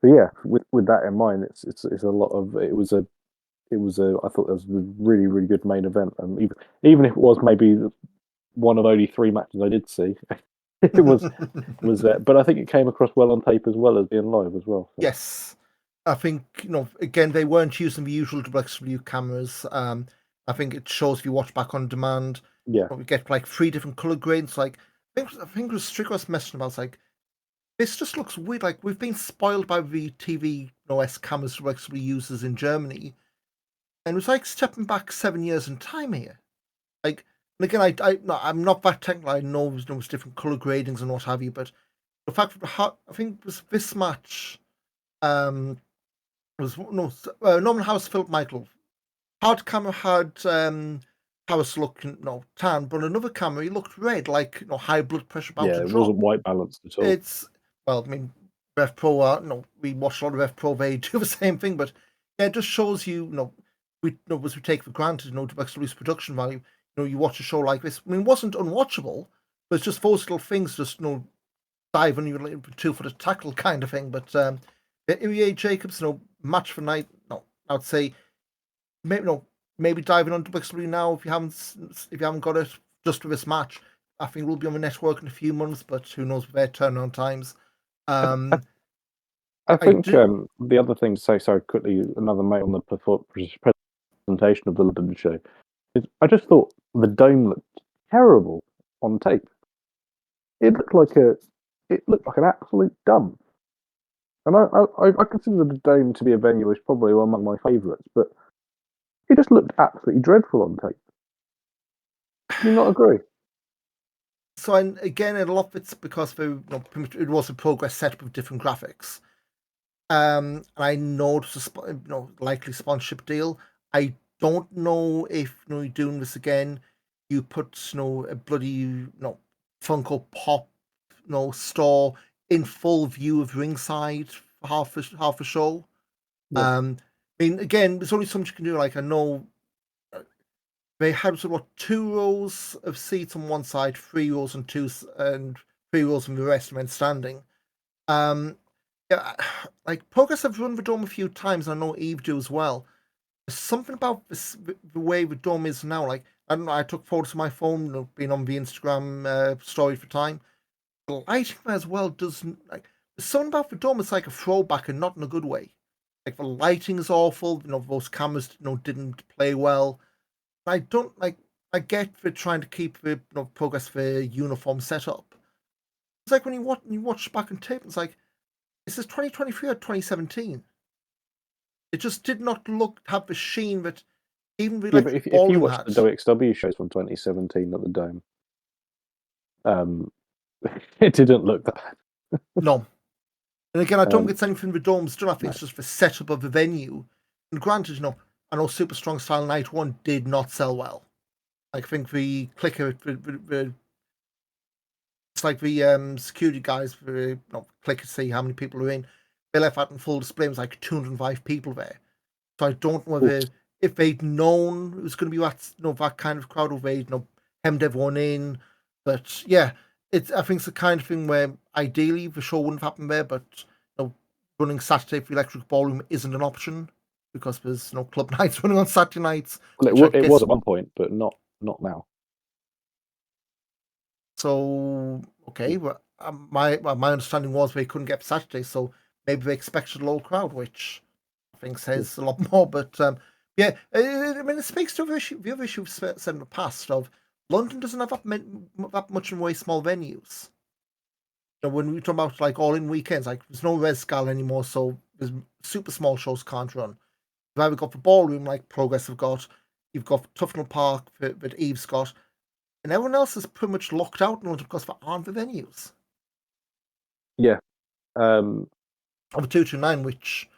yeah, with that in mind, it's a lot of it was a I thought it was a really good main event, and even if it was maybe one of only 3 matches I did see, it was but I think it came across well on tape as well as being live as well. So. Yes, I think again they weren't using the usual WXW cameras. I think it shows if you watch back on demand. Yeah, we get like 3 different color grades. Like I think it was Strickers messing about. Like this just looks weird. Like we've been spoiled by the TV OS cameras WXW uses in Germany, and it was like stepping back 7 years in time here. Like, and again, I'm not that technical. I know there's different color gradings and what have you, but the fact that I think it was this match, was Norman House, Philip Michael. Hard camera had House looking tan, but another camera he looked red, like high blood pressure about to drop. It wasn't white balanced at all. It's Rev Pro. We watch a lot of Rev Pro. They do the same thing, but yeah, it just shows you. We take for granted WXW's production value. You watch a show like this. I mean, it wasn't unwatchable, But it's just those little things, just dive on your 2-footed tackle kind of thing. But Irie Jacobs, match for night. No, I'd say maybe diving on WXW now if you haven't got it just for this match. I think we'll be on the network in a few months, but who knows with their turnaround times. I, I, I I think do. the other thing to say, sorry, quickly, another mate on the presentation of the London show, is I just thought the dome looked terrible on tape. It looked like an absolute dump. And I consider the dome to be a venue which is probably one of my favourites, but it just looked absolutely dreadful on tape. Do you not agree? So and again, a lot of it's because it was a progress setup with different graphics. And I know it's a likely sponsorship deal. I don't know if you're doing this again. You put a bloody Funko Pop store in full view of ringside for half a show. Yeah. I mean, again, there's only so much you can do. Like I know they had sort of what 2 rows of seats on one side, 3 rows on and 3 rows on the rest, and then standing. Um, yeah, like Progress have run the dome a few times. I know Eve do as well. There's something about the way the dome is now. Like I don't know. I took photos of my phone, being on the Instagram story for time. The lighting as well doesn't like. There's something about the dome. It's like a throwback and not in a good way. Like the lighting is awful. Those cameras didn't play well. I don't like. I get for trying to keep the Progress for uniform setup. It's like when you watch back on tape. It's like, is this 2023 or 2017? It just did not have the sheen that even the Yeah, but electric if you ballroom watch had. the WXW shows from 2017 at the Dome, it didn't look that. No. And again, I don't think Um, it's anything from the domes done. I think no. it's just the setup of the venue. And granted, I know Super Strong Style Night 1 did not sell well. I think the clicker, it's like the security guys for click to see how many people are in. They left out in full display. It was like 205 people there. So I don't know Oof. if they'd known it was going to be that kind of crowd, or they'd hemmed everyone in. But yeah, I think it's the kind of thing where ideally the show wouldn't have happened there, but running Saturday for the Electric Ballroom isn't an option because there's no club nights running on Saturday nights, which I Well, it guess. was at one point, but not now. So okay, Yeah. well, my understanding was they couldn't get Saturday, so maybe they expected a low crowd, which I think Yeah. says a lot more. But yeah, I mean, it speaks to the other issue we've said in the past of London doesn't have that much in way small venues. When we talk about like all in weekends, like there's no Res Gal anymore, so there's super small shows can't run. You've either got the ballroom like Progress have got, you've got Tufnell Park that Eve's got, and everyone else is pretty much locked out in London because there aren't the venues. Yeah. Of the 229, which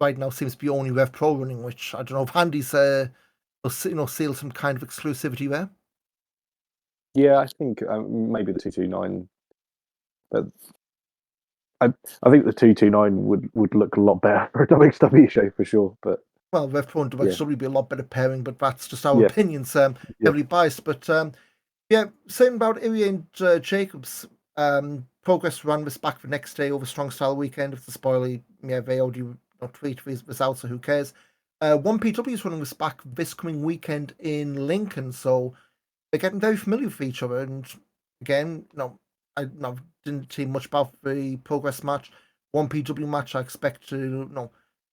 right now seems to be only Rev Pro running, which I don't know if Handy's seal some kind of exclusivity there. Yeah, I think maybe the 229, but I think the 229 would look a lot better for a WXW show for sure. But Well, Rev Pro and yeah, WXW would be a lot better pairing, but that's just our yeah, opinions, yeah, heavily biased. But yeah, same about Irie and Jacobs. Progress ran this back the next day over Strong Style Weekend. If the spoiler, yeah, they already tweet this out, so who cares? 1PW is running this back this coming weekend in Lincoln, so they're getting very familiar with each other. And again, I didn't see much about the Progress match. 1PW match, I expect to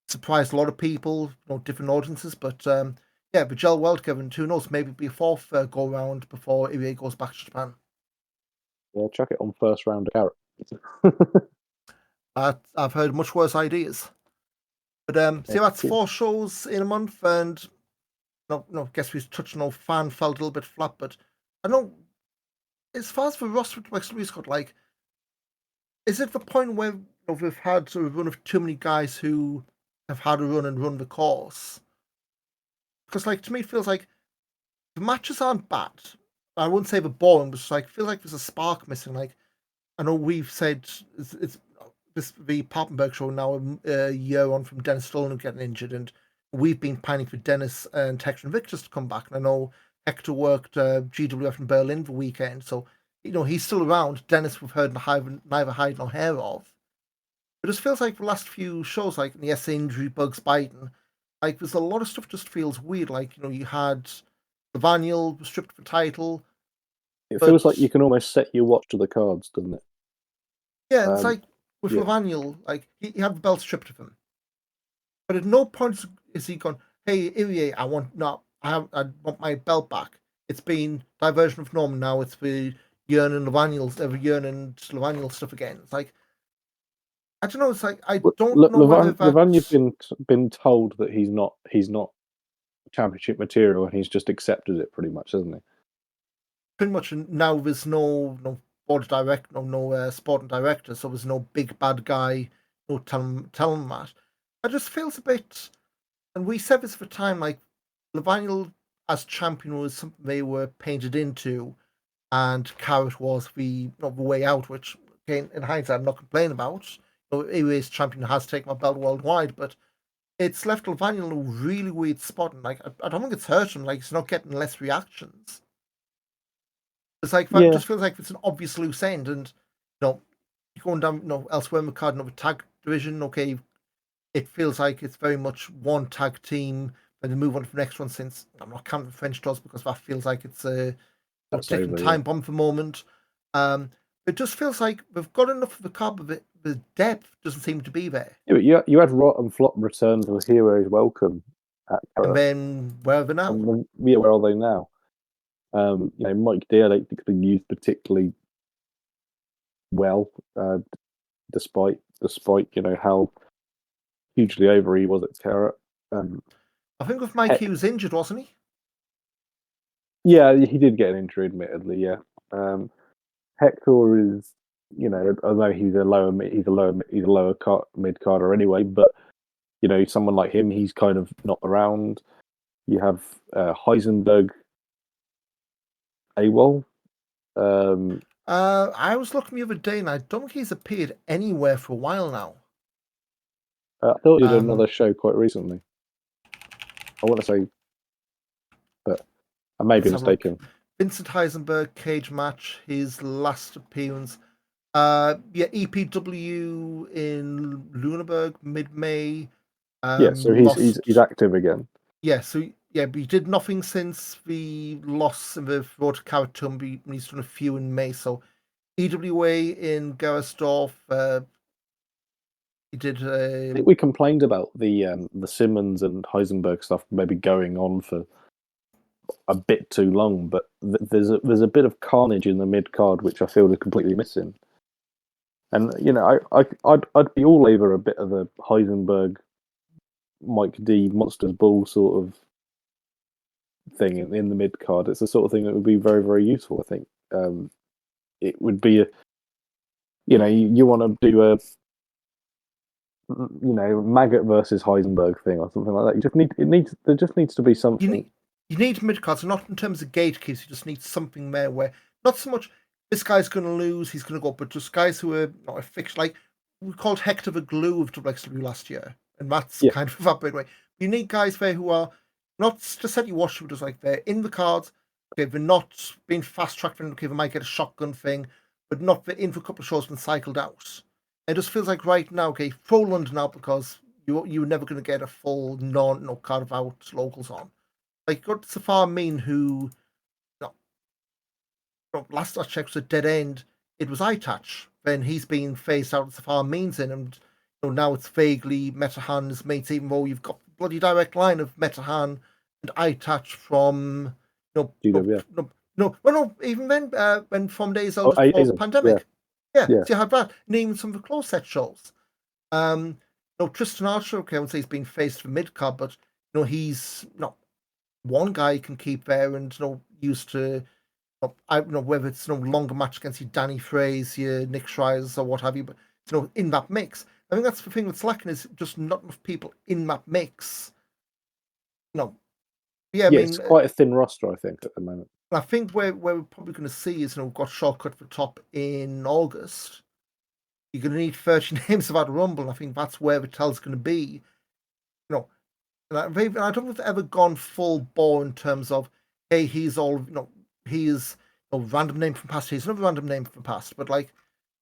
surprise a lot of people, different audiences. But yeah, the gel well together, and who knows, maybe it'll be a fourth go round before Irie goes back to Japan. yeah. Chuck it on first round of carrot. I've heard much worse ideas. But Yeah, so that's cool. 4 shows in a month, and guess we've touched on fan felt a little bit flat, but I know as far as the roster with Wexley Scott, like, is it the point where we've had sort of run of too many guys who have had a run and run the course? Because like to me, it feels like the matches aren't bad. I wouldn't say they're boring, but it's like feel like there's a spark missing. Like I know we've said it's this the Papenberg show now a year on from Dennis Stolen getting injured, and we've been pining for Dennis and Hector and Victor to come back. And I know Hector worked GWF in Berlin the weekend, so he's still around. Dennis, we've heard neither hide nor hair of. It just feels like the last few shows, like in the S Injury, Bugs Biden, like there's a lot of stuff just feels weird. Like, you had Levaniel was stripped of the title, It feels like but you can almost set your watch to the cards, doesn't it? yeah, it's like with Yeah. Levaniel, like he had the belt stripped of him, but at no point is he gone, "Hey, Irie, I want my belt back." It's been diversion of norm now. It's the Yearn and Levaniel stuff again. It's like I don't know. It's like I don't know whether Lavagne's that been told that he's not championship material, and he's just accepted it pretty much, hasn't he? pretty much now there's no board direct, no sporting director, so there's no big bad guy, no telling him that. I just feels a bit, and we said this for time, like Levaniel as champion was something they were painted into, and Carrot was the way out, which again in hindsight I'm not complaining about. Anyways, champion has taken my belt worldwide, but it's left Levaniel in a really weird spot, and like I don't think it's hurt him. Like he's not getting less reactions. It's like that Yeah. just feels like it's an obvious loose end, and you're going down, elsewhere in the card, another tag division. Okay, it feels like it's very much one tag team, and then move on to the next one. Since I'm not counting French does because that feels like it's a That's ticking over, yeah. time bomb for the moment. It just feels like we've got enough of the card, but the depth doesn't seem to be there. Yeah, but you had Rot and Flop return to the Heroes Welcome at And Carrot. then where are they now? And yeah, where are they now? Mike D, I don't think they used particularly well, despite how hugely over he was at Carrot. I think with Mike, he was injured, wasn't he? Yeah, he did get an injury, admittedly. Yeah, Hector is, although he's a lower mid carder anyway, but someone like him, he's kind of not around. You have Heisenberg, AWOL. I was looking the other day, and I don't think he's appeared anywhere for a while now. I thought he did another show quite recently. I want to say, but I may be mistaken. Vincent Heisenberg cage match, his last appearance. EPW in Luneburg mid-May. So he's active again. Yeah, but he did nothing since the loss in the road to Karatumbi. He's done a few in May. So EWA in Gersdorf. He did. I think we complained about the Simmons and Heisenberg stuff maybe going on for a bit too long, but there's a bit of carnage in the mid card which I feel is completely missing. And I'd be all over a bit of a Heisenberg, Mike D, Monsters Ball sort of thing in the mid card. It's the sort of thing that would be very, very useful. I think it would be you want to do a Maggot versus Heisenberg thing or something like that. There just needs to be something. You need mid cards, not in terms of gatekeepers. You just need something there where not so much this guy's going to lose, he's going to go, but just guys who are not a fixed. Like we called Hector the glue of WXW last year, and that's kind of evaporated away. You need guys there who are not just set you watch, but just like they're in the cards. Okay, they're not being fast tracked. Okay, they might get a shotgun thing, but not they're in for a couple of shows and cycled out. It just feels like right now, okay, throw London out because you're never going to get a full no carve out locals on. Like got Safar Mean who last I checked was a dead end. It was iTouch. Then he's been phased out of Safar Means in, and now it's vaguely Metahan's mates, even though you've got bloody direct line of Metahan and iTouch from even then when from days old before pandemic. Yeah, so you had that. And even some of the close set shows. Tristan Archer, okay, I would say he's been faced for mid card, but he's not one guy you can keep there and used to I don't know whether it's longer match against your Danny Frazier, Nick Schreiers or what have you, but in that mix. I think that's the thing that's lacking is just not enough people in that mix. It's quite a thin roster, I think, at the moment. I think where we're probably going to see is we've got shortcut for top in August. You're going to need 30 names for that Rumble, and I think that's where the tell's going to be. And I don't think they've ever gone full bore in terms of, hey, he's all, he is no random name from past. He's another random name from past, but like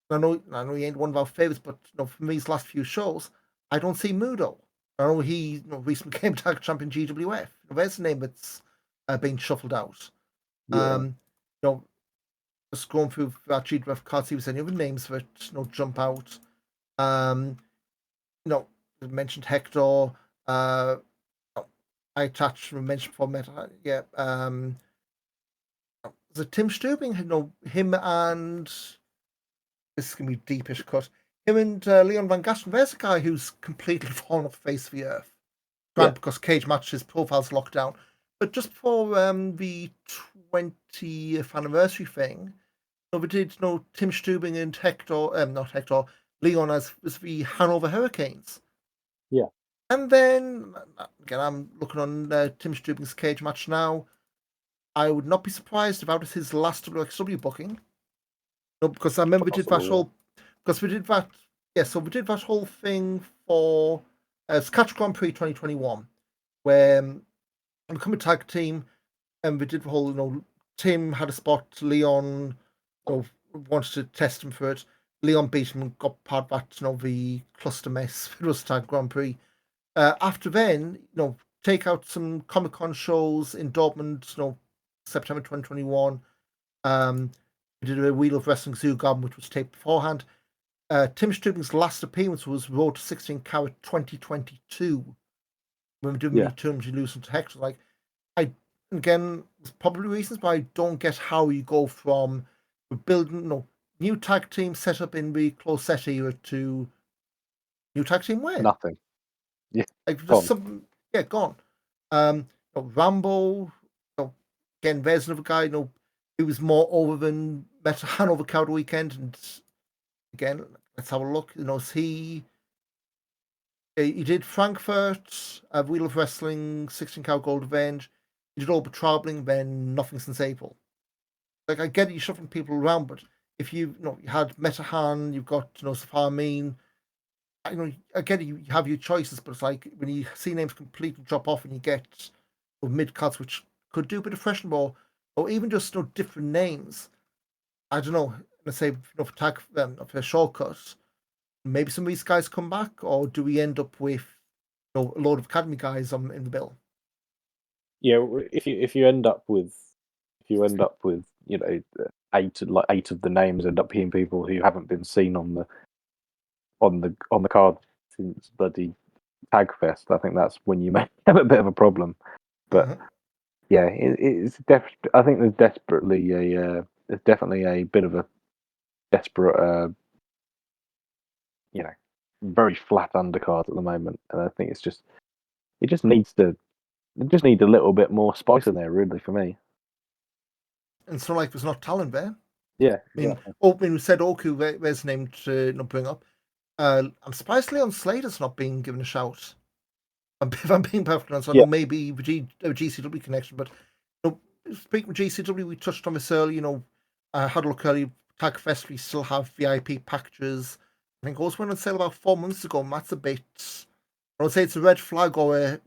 I know he ain't one of our favorites, but for these last few shows, I don't see Mudo. I know he recently came tag champion GWF. There's a name that's been shuffled out. Yeah, You know, just going through that GWF cards, see if there's any other names that jump out. Um, I mentioned Hector. I touched mentioned before Meta. Yeah. The Tim Stubing, him and this is gonna be deepish cut. Him and Leon Van Gaston. There's a guy who's completely fallen off the face of the earth. yeah, Grant, because Cage Match his profile's locked down. But just for the 20th anniversary thing, we did Tim Stubing and Hector, not Hector, Leon as the Hanover Hurricanes. yeah. And then again, I'm looking on Tim Stubing's Cage Match now. I would not be surprised if that was his last WXW booking. No, because I remember we did that Possibly, yeah. whole, because we did that, yeah. So we did that whole thing for Scotch Grand Prix 2021, where we become a tag team, and we did the whole, Tim had a spot, Leon, wanted to test him for it. Leon beat him and got part of that, the cluster mess. It was Tag Grand Prix. After then, take out some Comic Con shows in Dortmund, September 2021. We did a Wheel of Wrestling Zoo Garden, which was taped beforehand. Tim Stubing's last appearance was Road to 16 Carat 2022. When we did Yeah. Return to losing to Hector. Like, I, again, there's probably reasons, but I don't get how you go from building, new tag team set up in the close set era to new tag team where? Nothing. Yeah, Like, just gone. something, yeah, gone. Rambo, again, there's another guy, who was more over than Meta Hanover Crowd Weekend. And again, let's have a look. He did Frankfurt, Wheel of Wrestling, 16 Cow Gold Revenge. He did all but traveling, then nothing since April. Like, I get it, you're shuffling people around, but if you had Metahan, you've got Safaramine. I get it, you have your choices, but it's like when you see names completely drop off and you get mid cuts, which could do a bit of freshen ball, or even just different names. I don't know. Let's say for tag for a shortcut, maybe some of these guys come back, or do we end up with a load of academy guys in the bill? Yeah, if you end up with eight of the names end up being people who haven't been seen on the card since bloody Tag Fest, I think that's when you may have a bit of a problem. But yeah, I think there's definitely a bit of a desperate, very flat undercard at the moment, and I think it just needs a little bit more spice in there, really, for me. And so, like, there's not talent there. Yeah, I mean, exactly. we said Oku, there's a name to not bring up. I'm surprised Leon Slater's not being given a shout. If I'm being perfectly honest, I know maybe GCW connection, but speaking of GCW, we touched on this earlier. I had a look earlier. Tag Fest, we still have VIP packages. I think also went on sale about 4 months ago, and that's a bit. I would say it's a red flag or a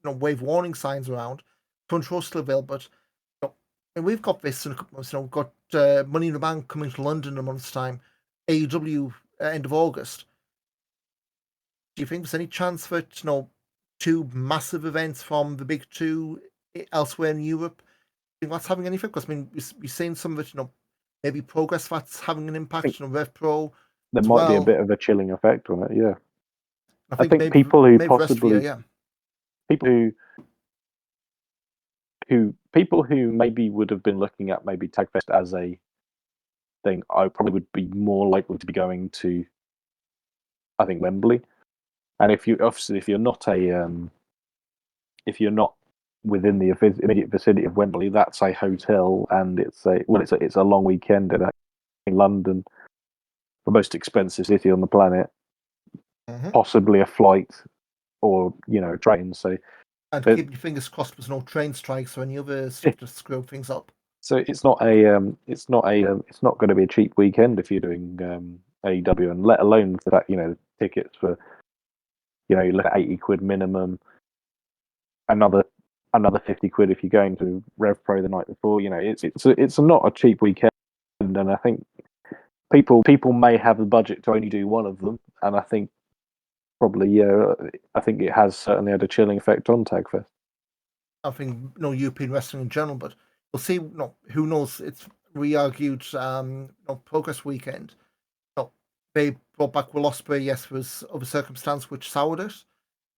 wave warning signs around. Control still available, but and we've got this in a couple of months. We've got Money in the Bank coming to London in a month's time. AEW end of August. Do you think there's any chance for two massive events from the big two elsewhere in Europe? Do you think that's having any effect? Because I mean, we've seen some of it. Maybe Progress that's having an I impact. think Rev Pro there as might be a well. bit of a chilling effect on it. Yeah, I I think think maybe people who Restvia, possibly yeah. people who maybe would have been looking at maybe Tagfest as a thing, I probably would be more likely to be going to, I think, Wembley. And if you're not within the immediate vicinity of Wembley, that's a hotel, and it's a long weekend in London, the most expensive city on the planet, possibly a flight or a train. So And but keep your fingers crossed there's no train strikes or any other stuff to screw things up. so it's not going to be a cheap weekend if you're doing AEW, and let alone for that, the tickets for you look at £80 minimum, another another 50 quid if you're going to Rev Pro the night before. It's not a cheap weekend, and I think people may have the budget to only do one of them, and I think probably I think it has certainly had a chilling effect on Tagfest. I think European wrestling in general, but we'll see. Who knows? It's re-argued. Progress weekend. They brought back Will Ospreay. Yes, there was other circumstance which soured it,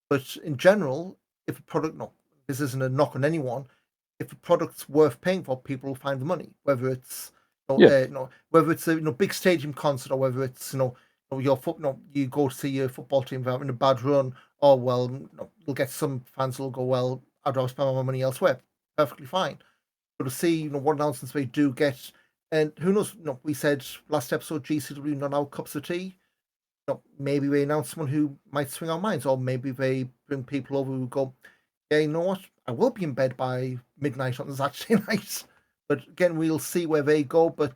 but in general, if a product, this isn't a knock on anyone. If a product's worth paying for, people will find the money. Whether it's whether it's a big stadium concert or whether it's your foot, you go to see your football team having a bad run. Or well, you'll get some fans who'll go, well, I'd rather spend my money elsewhere. Perfectly fine. But to see what announcements they do get, and who knows? We said last episode GCW not our cups of tea. Maybe they announce someone who might swing our minds, or maybe they bring people over who go, yeah, you know what? I will be in bed by midnight on Saturday night. But again, we'll see where they go. But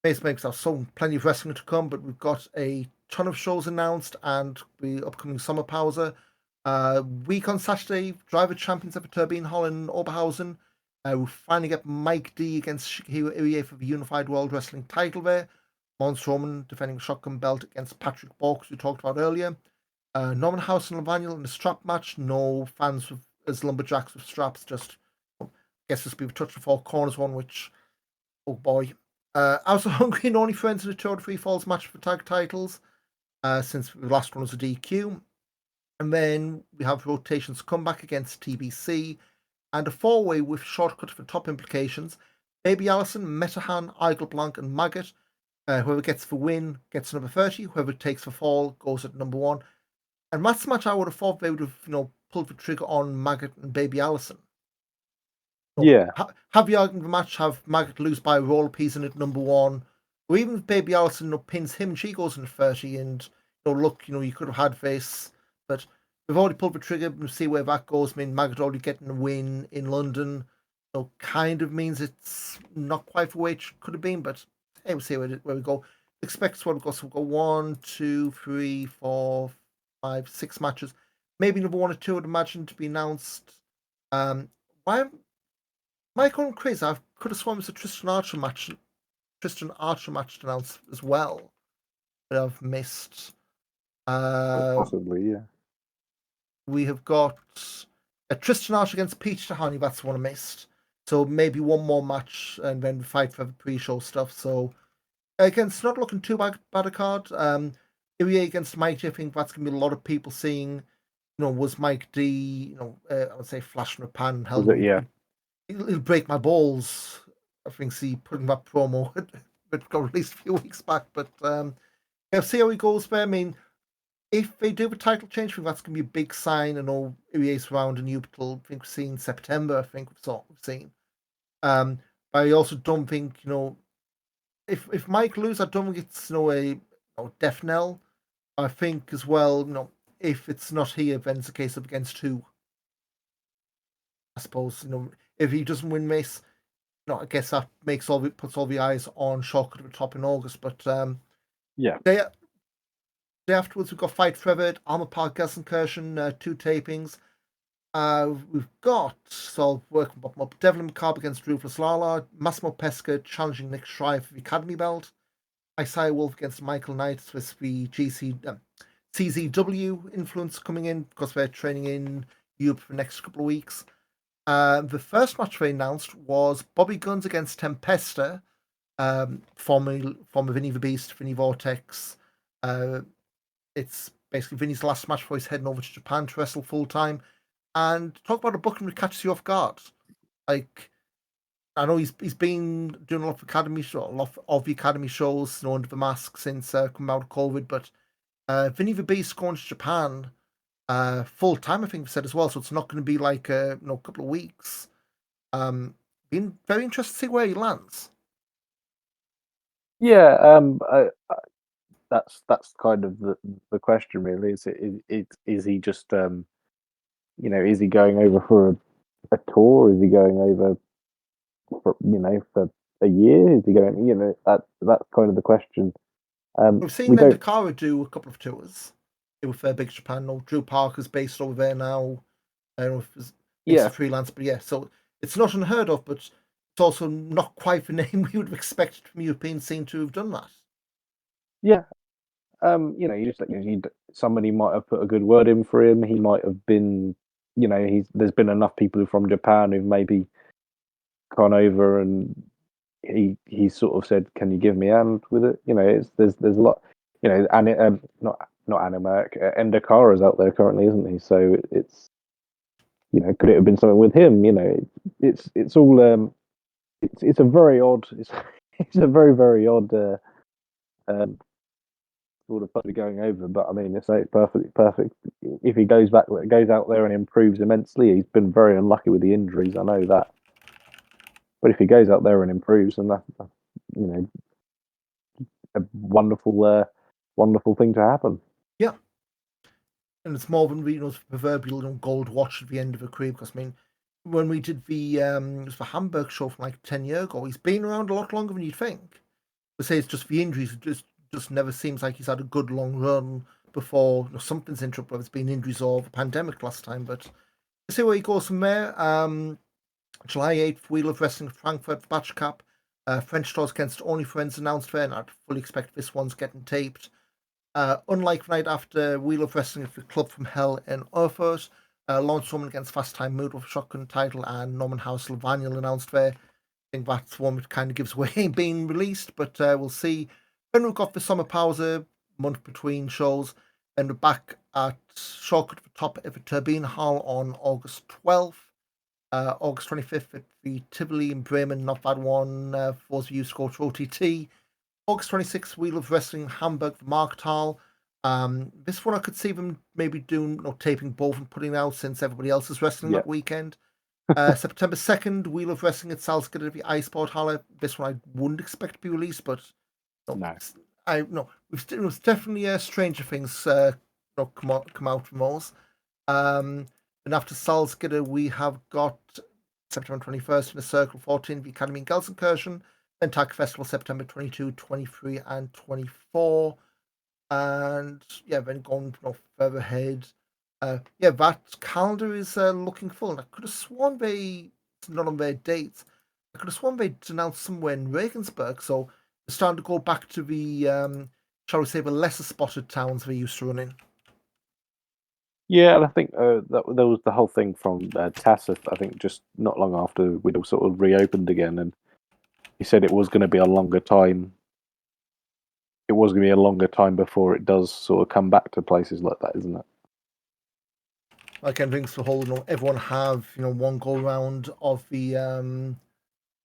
Base makes our so plenty of wrestling to come. But we've got a ton of shows announced, and the upcoming summer pause. Week on Saturday, Driver Champions at the Turbine Hall in Oberhausen. We finally get Mike D against Shigehiro Irie for the Unified World Wrestling title there. Braun Strowman defending the shotgun belt against Patrick Bork, we talked about earlier. Norman House and Levaniel in a strap match. No fans as lumberjacks with straps. Just guess this will be a touch of four corners one, which oh boy. I was hungry and only friends in the 2 out of 3 falls match for tag titles. Since the last one was a DQ. And then we have rotations come back against TBC and a 4-way with shortcut for top implications. Baby Allison, Metahan, Igel Blanc, and Maggot. Whoever gets the win gets number 30. Whoever takes the fall goes at number 1. And that's the match I would have thought they would have, pulled the trigger on Maggot and Baby Allison. Yeah. Have the argument of the match, have Maggot lose by a roll piece in at number 1. Or even if Baby Allison pins him, she goes in at 30. And, look, you could have had this. But we've already pulled the trigger. We'll see where that goes. I mean, Maggot already getting a win in London. Kind of means it's not quite the way it could have been. But hey, we'll see where we go. Expect what we've got. So we'll go 1, 2, 3, 4, 5, 6 matches. Maybe number 1 or 2 I'd imagine to be announced. Why? Mike on Chris, I could have sworn it was a Tristan Archer match announced as well. But I've missed. Possibly, yeah. We have got a Tristan Archer against Peach Tahani. That's the one I missed. So maybe one more match and then fight for the pre-show stuff. So again, it's not looking too bad a card. Irie against Mighty, I think that's going to be a lot of people seeing. Was Mike D? I would say flash from a pan. Hell, yeah. He'll break my balls. I think he put in that promo. It got released a few weeks back, but see how he goes there. I mean, if they do the title change, I think that's going to be a big sign. I know Irie's around in Newport. I think we've seen September. I think we've seen. But I also don't think if Mike loses, I don't think it's a death knell. I think as well, if it's not here, then it's a case of against who. I suppose if he doesn't win this, I guess that puts all the eyes on Shock at the top in August. But yeah. Day afterwards, we've got Fight Forever, Armor Park Gelsenkirchen, 2 tapings. We've got, so working up, Devlin McCarb against Ruthless Lala, Massimo Pesca challenging Nick Schreier for the Academy belt, Isaiah Wolf against Michael Knight with the CZW influence coming in because they're training in Europe for the next couple of weeks. The first match they announced was Bobby Guns against Tempesta, former Vinny the Beast, Vinny Vortex. It's basically Vinny's last match before he's heading over to Japan to wrestle full time. And talk about a booking that catches you off guard. Like, I know he's been doing a lot of the academy shows, under the mask since coming out of COVID. But Vinny the Beast going to Japan full time, I think we said as well. So it's not going to be like a couple of weeks. Been very interested to see where he lands. Yeah, that's kind of the question, really. Is he just is he going over for a tour? Is he going over for for a year? Is he going? That's kind of the question. We've seen Mendakara do a couple of tours with Big Japan. Drew Parker's based over there now. I don't know if it's makes it Yeah, freelance, but yeah, so it's not unheard of, but it's also not quite the name we would have expected from European scene to have done that. yeah. You just like somebody might have put a good word in for him. He might have been, there's been enough people from Japan who've maybe gone over and he sort of said, "Can you give me a hand with it?" There's a lot, and not Animac, Endokara's out there currently, isn't he? So it's could it have been something with him? It's all it's a very odd it's a very very odd um, sort of puppy going over. But I mean, it's perfect. If he goes out there and improves immensely, he's been very unlucky with the injuries. I know that, but if he goes out there and improves, then that's you know a wonderful thing to happen. Yeah, and it's more than proverbial gold watch at the end of a career. Because I mean, when we did it was the Hamburg show from like 10 years ago, he's been around a lot longer than you'd think. But say it's just the injuries; it just never seems like he's had a good long run before something's in trouble. Whether it's been injuries or the pandemic last time, but we'll see where he goes from there. July 8th, Wheel of Wrestling Frankfurt Batch Cup. French Tours against Only Friends announced there, and I'd fully expect this one's getting taped. Unlike the night after, Wheel of Wrestling at the Club from Hell in Erfurt. Lawrence Roman against Fast Time Mood with a shotgun title, and Norman House Levaniel announced there. I think that's one that kind of gives away being released, but we'll see. Then we've got the Summer Pause, a month between shows, and we're back at Shortcut at the Top of the Turbine Hall on August 12th. August 25th at the Tivoli in Bremen, not that one, for those of you who to OTT. August 26th, Wheel of Wrestling Hamburg, the Marktal. This one I could see them maybe doing, taping both and putting out since everybody else is wrestling Yeah, that weekend. September 2nd, Wheel of Wrestling at Salzgitter at the iSport Halle. This one I wouldn't expect to be released, but no, no, I no, it was definitely Stranger Things come out from those. Um, and after Salzgitter, we have got September 21st in the Circle 14, the Academy in Gelsenkirchen, then Tag Festival September 22, 23, and 24. And yeah, then going further ahead. Yeah, that calendar is looking full. And I could have sworn it's not on their dates. I could have sworn they'd announced somewhere in Regensburg. So they're starting to go back to the, shall we say, the lesser spotted towns they used to run in. yeah, and I think that was the whole thing from Tassif. I think just not long after we'd all sort of reopened again, and he said it was going to be a longer time. It was going to be a longer time before it does sort of come back to places like that, isn't it? Like brings the whole, everyone have one go round of the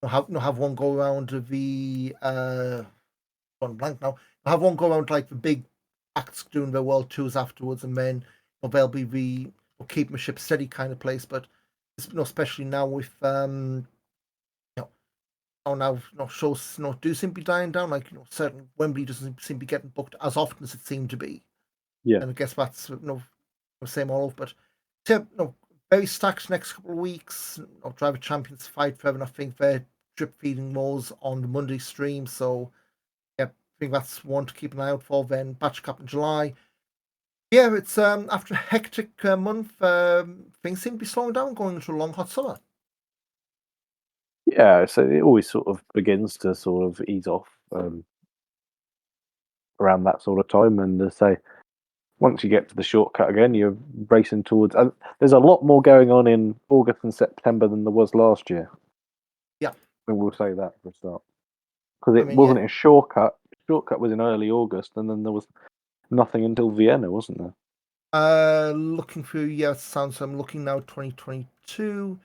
have one go round of the gone blank now. Have one go around like the big acts doing their world tours afterwards, and then they'll be the keep my ship steady kind of place. But especially now with you know now shows do seem to be dying down. Like certain Wembley doesn't seem to be getting booked as often as it seemed to be, Yeah, and I guess that's the same all over. But yeah, very stacked next couple of weeks. Driver Champions fight forever, and I think they're drip feeding those on the Monday stream. So yeah, I think that's one to keep an eye out for. Then Batch Cup in July. Yeah, it's after a hectic month, things seem to be slowing down going into a long hot summer. yeah. So it always sort of begins to sort of ease off around that sort of time, and say once you get to the shortcut again, you're racing towards. There's a lot more going on in August and September than there was last year. Yeah, And we'll say that for a start, because I it mean, yeah. wasn't a shortcut. Shortcut was in early August, and then there was nothing until Vienna, wasn't there? Looking through, yeah, it sounds. I'm looking now, 2022.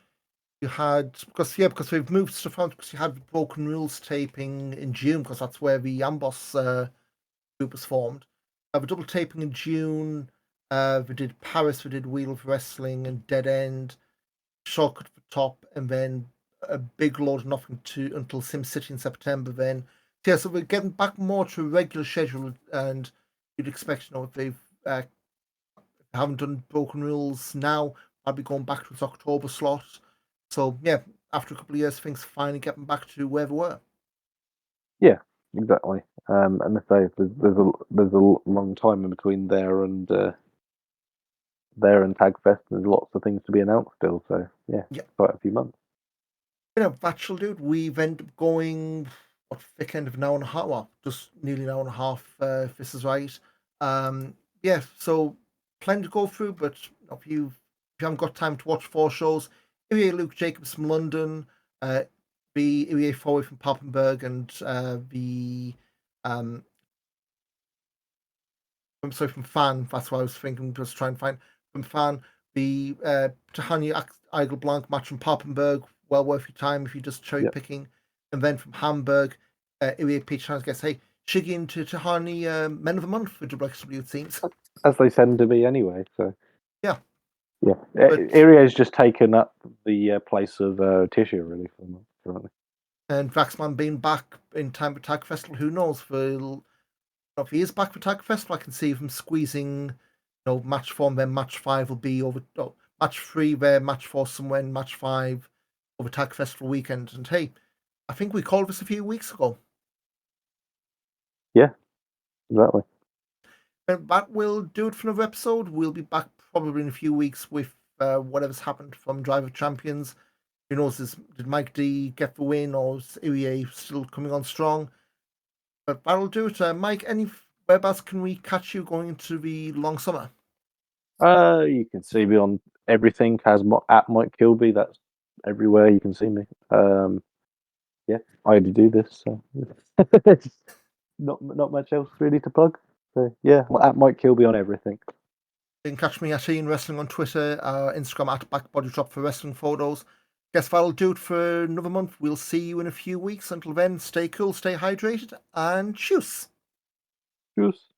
You had because we've moved stuff around because you had Broken Rules taping in June because that's where the Amboss group was formed. A double taping in June. We did Paris. We did Wheel of Wrestling and Dead End. Shortcut for top, and then a big load of nothing to until Sim City in September. Then, yeah, so we're getting back more to a regular schedule, and you'd expect, if they haven't done Broken Rules now, I'll be going back to its October slot. So yeah, after a couple of years, things finally getting back to where they were. Yeah, exactly. And if there's a long time in between there and there and Tagfest. There's lots of things to be announced still. So yeah, Yeah. quite a few months. Virtual dude, we've ended up going thick end of an hour and a half, well, just nearly an hour and a half, if this is right. Yeah, so plenty to go through, but if you haven't got time to watch 4 shows, Irie Luke Jacobs from London, the Irie Foley from Papenburg, and the I'm sorry, from Fan. That's what I was thinking. Just try and find from Fan the Tahani Eigel Blanc match from Papenburg. Well worth your time if you're just cherry Yep. picking. And then from Hamburg, Irie Peach Chance gets hey Shiggy into Tahani Men of the Month for WXW it seems. As they tend to be anyway. So Yeah, yeah, but Irie's just taken up the place of Tisha really for them currently. and Vaxman being back in time for Tag Festival, who knows? If he is back for Tag Festival, I can see him squeezing, match 4, and then match 5 will be over. Oh, match 3 there, match 4 somewhere, and match 5 over Tag Festival weekend. And hey, I think we called this a few weeks ago. Yeah, exactly. And that will do it for another episode. We'll be back probably in a few weeks with whatever's happened from Drive of Champions. Who knows? Did Mike D get the win, or is Irie still coming on strong? But that'll do it. Mike, any whereabouts can we catch you going into the long summer? You can see me on everything as at Mike Kilby. That's everywhere you can see me. Yeah, I already do this, so not much else really to plug. So yeah, at Mike Kilby on everything. You can catch me at Ian Wrestling on Twitter, Instagram at BackBodyDrop for wrestling photos. Guess that'll do it for another month. We'll see you in a few weeks. Until then, stay cool, stay hydrated, and cheers. Cheers.